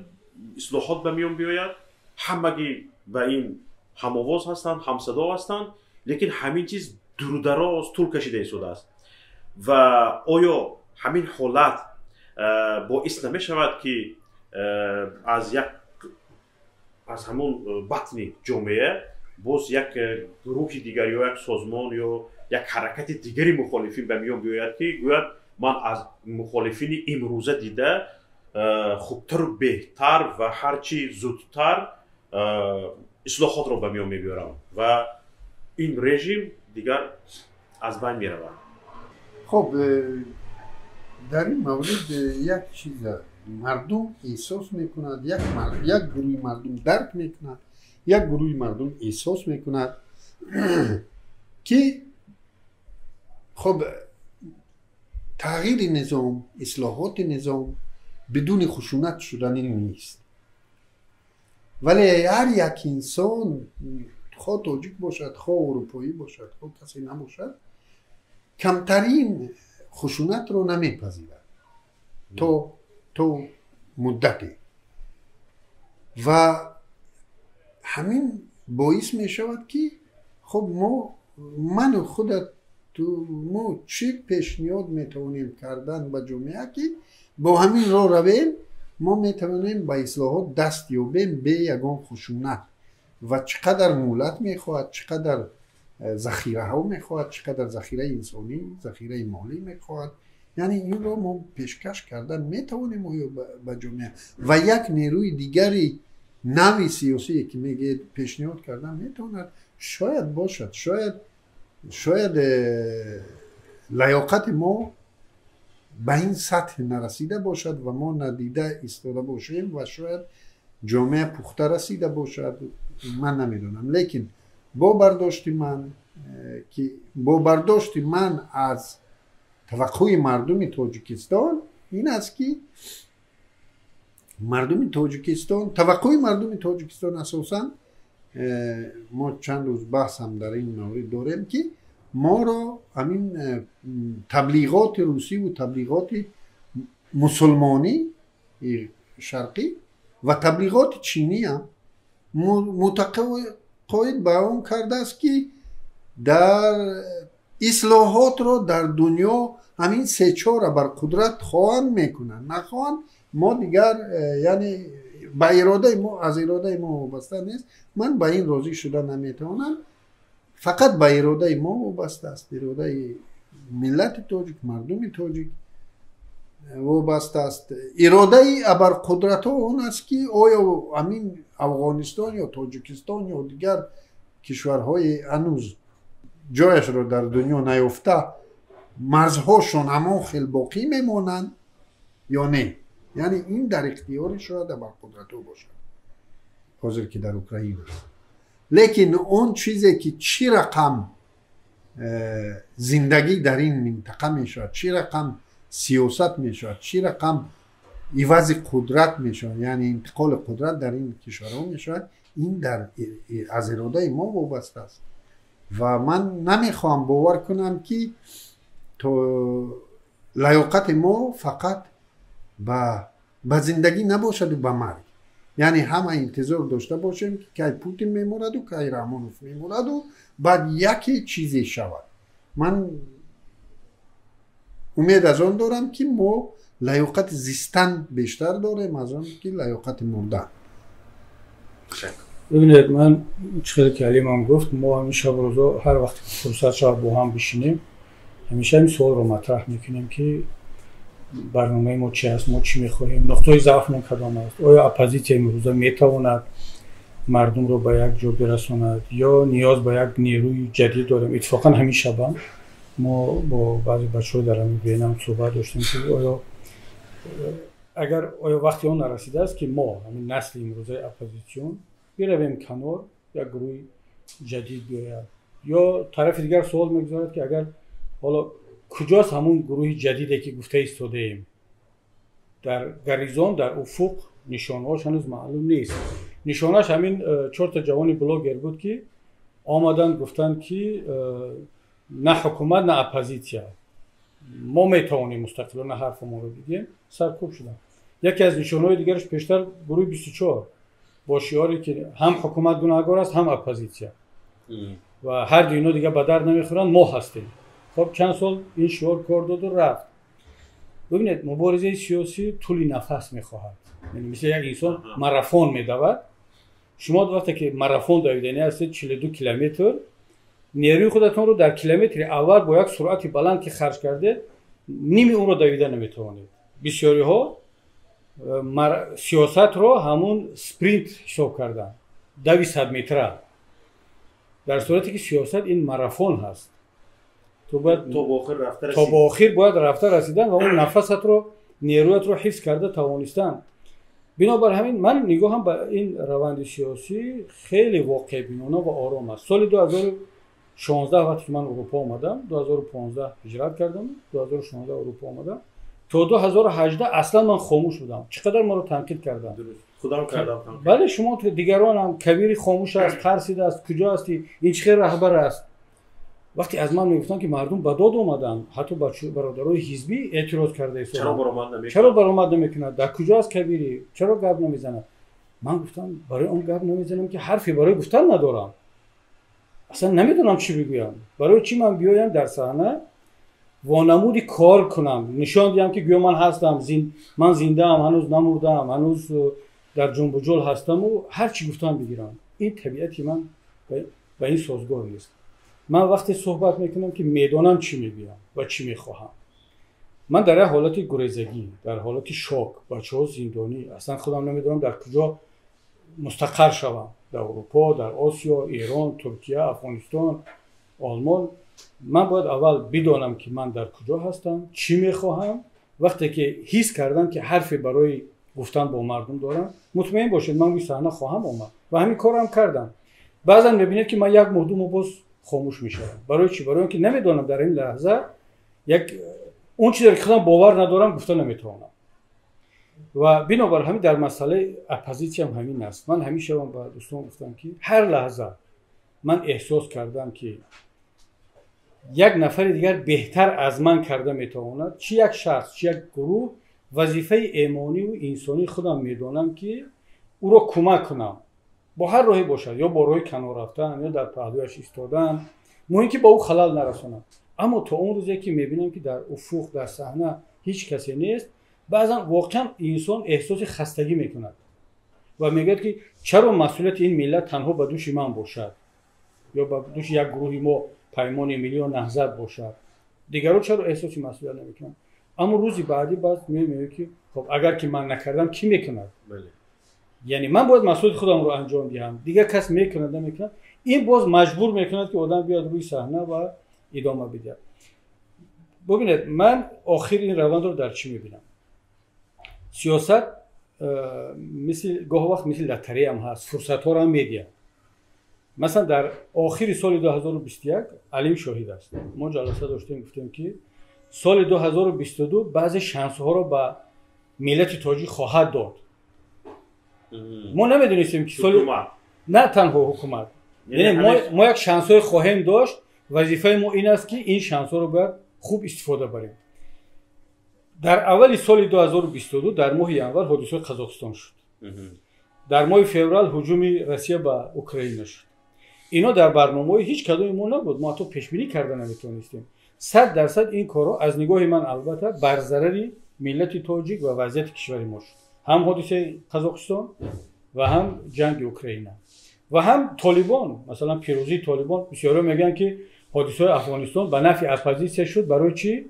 اصلاحات به میان بیاید، همگی به این هم‌آواز هستند، همصدا هستند، لیکن همین چیز دور دراز طول کشیده شده است و آیا همین حالت باعث نمی شود که از همون بطن جامعه باز یک گروه دیگر یا یک سازمان یا یک حرکت دیگری مخالفین به میان بیاید که گوید من از مخالفین امروزه دیده خوبتر و بهتر و هرچی زودتر اصلاحات را به میان میبیارم و این رژیم دیگر از بین میرود. خب در این مورد یک چیز مردم احساس میکند، یک گروه مردم درک میکند، یک گروه مردم احساس میکند که خب تغییر نظام، اصلاحات نظام بدون خشونت شدن نیست، ولی هر یک انسان خواه تاجیک باشد، خواه اروپایی باشد، خواه کسی نباشد، کمترین خشونت رو نمیپذیرد تو مدتی و همین باعث می شود که خب من و خودت ما چه پیشنهاد میتوانیم کردن به جامعه که با همین راه رویم ما میتوانیم به اصلاحات دست یابیم به یگان خشونت و چقدر مهلت میخواهد، چقدر ذخیره ها میخواهد، چقدر ذخیره انسانی، ذخیره مالی میخواهد، یعنی این رو ما پیشکش کردن میتوانیم به جامعه و یک نیروی دیگری نوی سیاسی که میگه پیشنهاد کردن میتواند شاید باشد، شاید لیاقت ما به این سطح نرسیده باشد و ما ندیده ایستاده باشیم و شاید جامعه پخته رسیده باشد، من نمیدونم. لیکن با برداشت من از توقع مردم تاجیکستان این است که توقع مردم تاجیکستان اساسا ما چند روز بحث هم در این مورد داریم که ما را همین تبلیغات روسی و تبلیغات مسلمانی شرقی و تبلیغات چینی هم متقاعد به اون کرده است که در اصلاحات را در دنیا همین سه چهار بر قدرت خواهند میکنن، نخواهند ما دیگر یعنی به اراده ما، از اراده ما وابسته نیست. من به این راضی شده نمیتوانم، فقط به اراده ما وابسته است، اراده ملت تاجیک، مردم تاجیک وابسته است. اراده ابر قدرت ها اون است که آیا همین افغانستان یا تاجیکستان یا دیگر کشورهای هنوز جایش را در دنیا نیافته مرزهاشون همان خیلی باقی میمونند یا نه. یعنی این در اختیار شاید ابر قدرت ها باشد حاضر که در اوکراین است. لیکن اون چیزی که چی رقم زندگی در این منطقه میشود، چی رقم سیاست میشود، چی رقم عوض قدرت میشود، یعنی انتقال قدرت در این کشورها میشود، این از اراده ما وابسته است و من نمیخوام باور کنم که تو لیاقت ما فقط به زندگی نباشد و به مرگ. یعنی همه انتظار داشته باشیم که پوتین میمورد و که رحمانوف میمورد و بعد یکی چیزی شود. من امید از آن دارم که ما لیاقت زیستن بیشتر داریم از آن که لیاقت مردن. ببینید من چقدر که علیم هم گفت، ما همیشه روزا هر وقت فرصت شد با هم بشینیم همیشه این سوال رو مطرح میکنیم که برنامه ما چی است، ما چی میخواهیم، نقطه ضعف ما کدام است، آیا اپوزیسیون امروزه میتواند مردم رو به یک جا برساند یا نیاز به یک نیروی جدید داریم. اتفاقا همین شب ما با بعضی بچه‌ها در همین بینم صحبت داشتیم که آیا وقتی اون نرسیده است که ما همین نسل امروزه اپوزیسیون برویم کنار، یک گروه جدید بیاید، یا طرف دیگر سوال میگذارد که اگر حالا کجاست همون گروه جدیدی که گفته ایستاده ایم؟ در گریزون، در افق نشانهاش هنوز معلوم نیست. نشانهاش همین 4 تا جوان بلاگر بود که آمدن گفتن که نه حکومت نه اپوزیسیون، ما میتوانیم مستقلانه حرف ما رو بگیم، سرکوب شدن. یکی از نشانهای دیگرش پیشتر گروه 24 با شعاری که هم حکومت گناهکار است هم اپوزیسیون و هر دو اینا دیگه به در نمیخورن، ما هستیم. خب چند سال این شعار کار داد و رفت. ببینید مبارزه سیاسی طول نفس میخواهد، یعنی مثل یک انسان ماراتون میدود. شما وقتی که ماراتون دویدنی هستید 42 کیلومتر، نیروی خودتون رو در کیلومتر اول با یک سرعت بلند که خرج کرده نیمی اون رو دویده نمیتوانید. بسیاری ها سیاست رو همون سپرینت حساب کردن، 200 متر، در صورتی که سیاست این ماراتون هست. تو باید تا با آخر باید رفته رسیدن و اون نفست رو، نیرویت رو حفظ کرده توانستن. بنابر همین من نگاهم به این روند سیاسی خیلی واقع بینانه و آرام است. سال 2016 وقتی که من اروپا اومدم، 2015 هجرت کردم، 2016 اروپا اومدم، تا 2018 اصلا من خاموش بودم. چقدر ما رو تنقید کردن. خودم کردم. بله شما تو دیگران هم کبیری خاموش است، ترسیده است، کجا هستی، این چه رهبر است. وقتی از من میگفتن که مردم به داد اومدن، حتی برادرای حزبی اعتراض کرده است، چرا برآمد نمیکنه، در کجا است کبیری، چرا گپ نمیزنه. من گفتم برای اون گپ نمیزنم که حرفی برای گفتن ندارم، اصلا نمیدونم چی بگویم. برای چی من بیایم در صحنه وانمودی کار کنم، نشان دیم که گویا من هستم، من زنده ام، هنوز نمردم، هنوز در جنب و جل هستم و هر چی گفتم بگیرم. این طبیعتی من به این سازگار نیست. من وقتی صحبت میکنم که میدونم چی میگویم و چی میخواهم. من در حالت گریزگی، در حالت شوک، بچه‌ها زندانی، اصلا خودم نمیدونم در کجا مستقر شوم، در اروپا، در آسیا، ایران، ترکیه، افغانستان، آلمان. من باید اول بدونم که من در کجا هستم، چی میخواهم وقتی که حس کردم که حرفی برای گفتن با مردم دارم، مطمئن باشید من روی صحنه خواهم اومد و همین کارم کردم. بعضا میبینید که من یک موضوع باز خاموش میشم. برای چی؟ برای اینکه نمیدونم در این لحظه اون چیزی که خودم باور ندارم گفتن نمیتونم. و بنابر همین در مسئله اپوزیسیون هم همین است. من همیشه با دوستان گفتم که هر لحظه من احساس کردم که یک نفر دیگر بهتر از من کرده میتواند، چی یک شخص چی یک گروه، وظیفه ایمانی و انسانی خودم میدونم که او را کمک کنم با هر راهی باشد، یا با راه کنار رفتن یا در پهلویش ایستادن، مهم که با او خلل نرسونم. اما تا اون روزی که میبینم که در افق در صحنه هیچ کسی نیست، بعضا واقعا انسان احساس خستگی میکند و میگه که چرا مسئولیت این ملت تنها به دوش من باشد یا به دوش یک گروهی ما پیمان ملی و نهضت باشد، دیگران چرا احساس مسئولیت نمیکنن؟ اما روزی بعدی باز میگه که خب اگر که من نکردم کی میکند؟ بله. یعنی من باید مسئولیت خودم رو انجام دهم، دیگه کس میکند نمیکند. این باز مجبور میکند که آدم بیاد روی صحنه و ادامه بده. ببینید من آخر این روند رو در چی میبینم؟ سیاست مثل گاه وقت مثل لتری هم هست، فرصت ها رو هم میدید. مثلا در آخر سال 2021 علیم شاهد است. ما جلسه داشتیم گفتیم که سال 2022 بعضی شانس ها رو به ملت تاجیک خواهد داد. ما نمیدونستیم که سال نه تنها حکومت، یعنی ما یک شانس های خواهیم داشت. وظیفه ما این است که این شانس ها رو باید خوب استفاده بریم. در اول سال 2022 در ماه ینور حادثه قزاقستان شد. در ماه فوریه هجوم روسیه به اوکراین شد. اینا در برنامه هیچ کدوم ما نبود. ما تو پیش بینی کرده نمیتونستیم. 100% این کارا از نگاه من البته بر ضرر ملت تاجیک و وضعیت کشور ما شد. هم حادثه قزاقستان و هم جنگ اوکراین و هم طالبان. مثلا پیروزی طالبان، بسیارا میگن که حادثه افغانستان به نفع اپوزیسیون شد. برای چی؟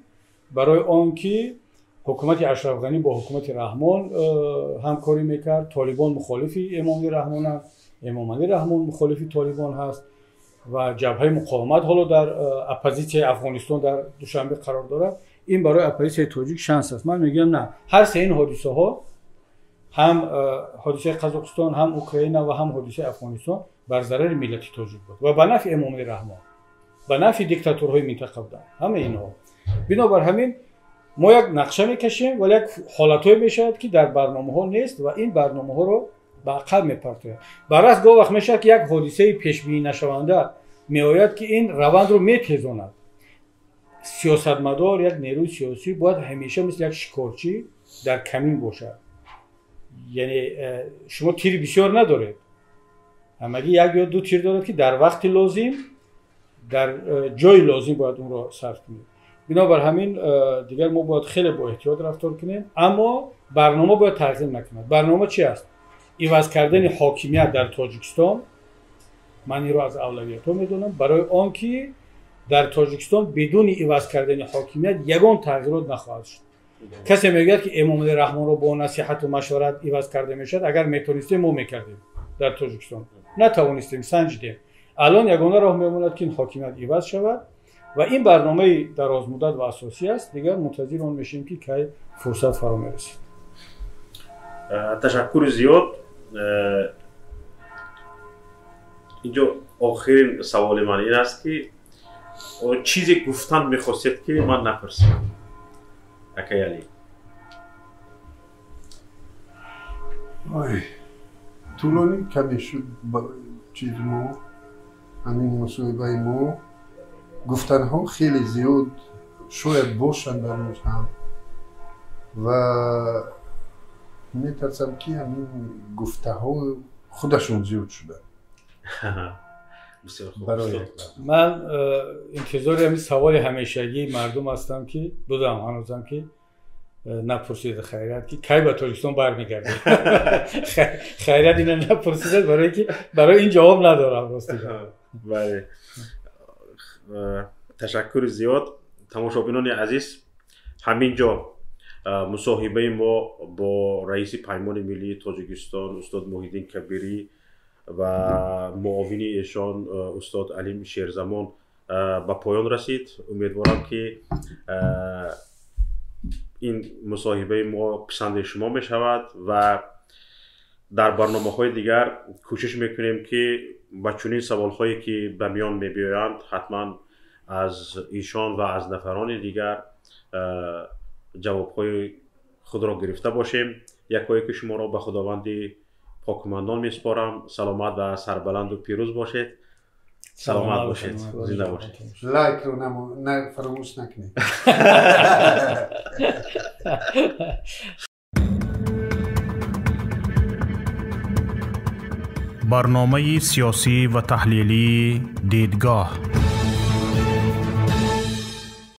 برای آنکه حکومت اشرف غنی با حکومت رحمان همکاری میکرد. طالبان مخالفی امام علی رحمان است، امام علی رحمان مخالفی طالبان هست و جبهه مقاومت حالا در اپوزیسیون افغانستان در دوشنبه قرار دارد. این برای اپوزیسیون تاجیک شانس است. من میگم نه، هر سه این حادثه ها، هم حادثه قزاقستان، هم اوکراین و هم حادثه افغانستان، بر ضرر ملت تاجیک بود و به نفع امام علی رحمان، به نفع دیکتاتورهای منطقه بودن همه اینها. بنابر همین ما یک نقشه میکشیم ولی یک حالتایی میشود که در برنامه ها نیست و این برنامه ها رو به عقب میپرته. برعکس گاه وقت میشه که یک حادثه پیش بینی نشونده میآید که این روند رو میتیزاند. سیاستمدار، یک نیروی سیاسی باید همیشه مثل یک شکارچی در کمین باشد. یعنی شما تیر بسیار ندارید، همگی یک یا دو تیر دارد که در وقت لازم در جای لازم باید اون رو صرف کنید. بنابر همین دیگر ما باید خیلی با احتیاط رفتار کنیم، اما برنامه باید تغییر نکند. برنامه چی است؟ عوض کردن حاکمیت در تاجیکستان. من این رو از اولویت ها میدونم، برای آنکه در تاجیکستان بدون عوض کردن حاکمیت یگان تغییرات نخواهد شد. کسی میگه که امام علی رحمان رو با نصیحت و مشورت عوض کرده میشد. اگر میتونستیم ما میکردیم در تاجیکستان، نتوانستیم، سنجیدیم. الان یگانه راه میموند که این حاکمیت عوض شود و این برنامه دراز مدت و اساسی است. دیگر منتظر اون میشیم که کی فرصت فرا میرسید. تشکر زیاد. اینجا آخرین سوال من این است که چیزی گفتن میخواستید که من نپرسیدم اکیالی؟ طولانی کمی شد چیز ما، همین مصاحبه ما گفتن ها خیلی زیاد شاید باشند در روز هم و میترسم که همین گفته ها خودشون زیاد شده. من انتظار همین سوال همیشگی مردم هستم که دادم هنوزم که نپرسید خیرات که کی به تاجیکستان برمیگرده. خیرات اینو نپرسید برای که برای این جواب ندارم راستی. بله، تشکر زیاد. تماشابینان عزیز، همینجا مصاحبه ما با رئیس پیمان ملی تاجیکستان استاد محیدین کبیری و معاون ایشان استاد علیم شیرزمان به پایان رسید. امیدوارم که این مصاحبه ما پسند شما می شود و در برنامه‌های دیگر کوشش میکنیم که با چنین سوال‌هایی که به میان می‌آیند حتما از ایشان و از نفران دیگر جواب‌های خود را گرفته باشیم. یکایی که شما را به خداوند پاکمندان میسپارم. سلامت و سربلند و پیروز باشید. سلامت باشید. زنده باشید. لایک رو نه فراموش نکنید. برنامه سیاسی و تحلیلی دیدگاه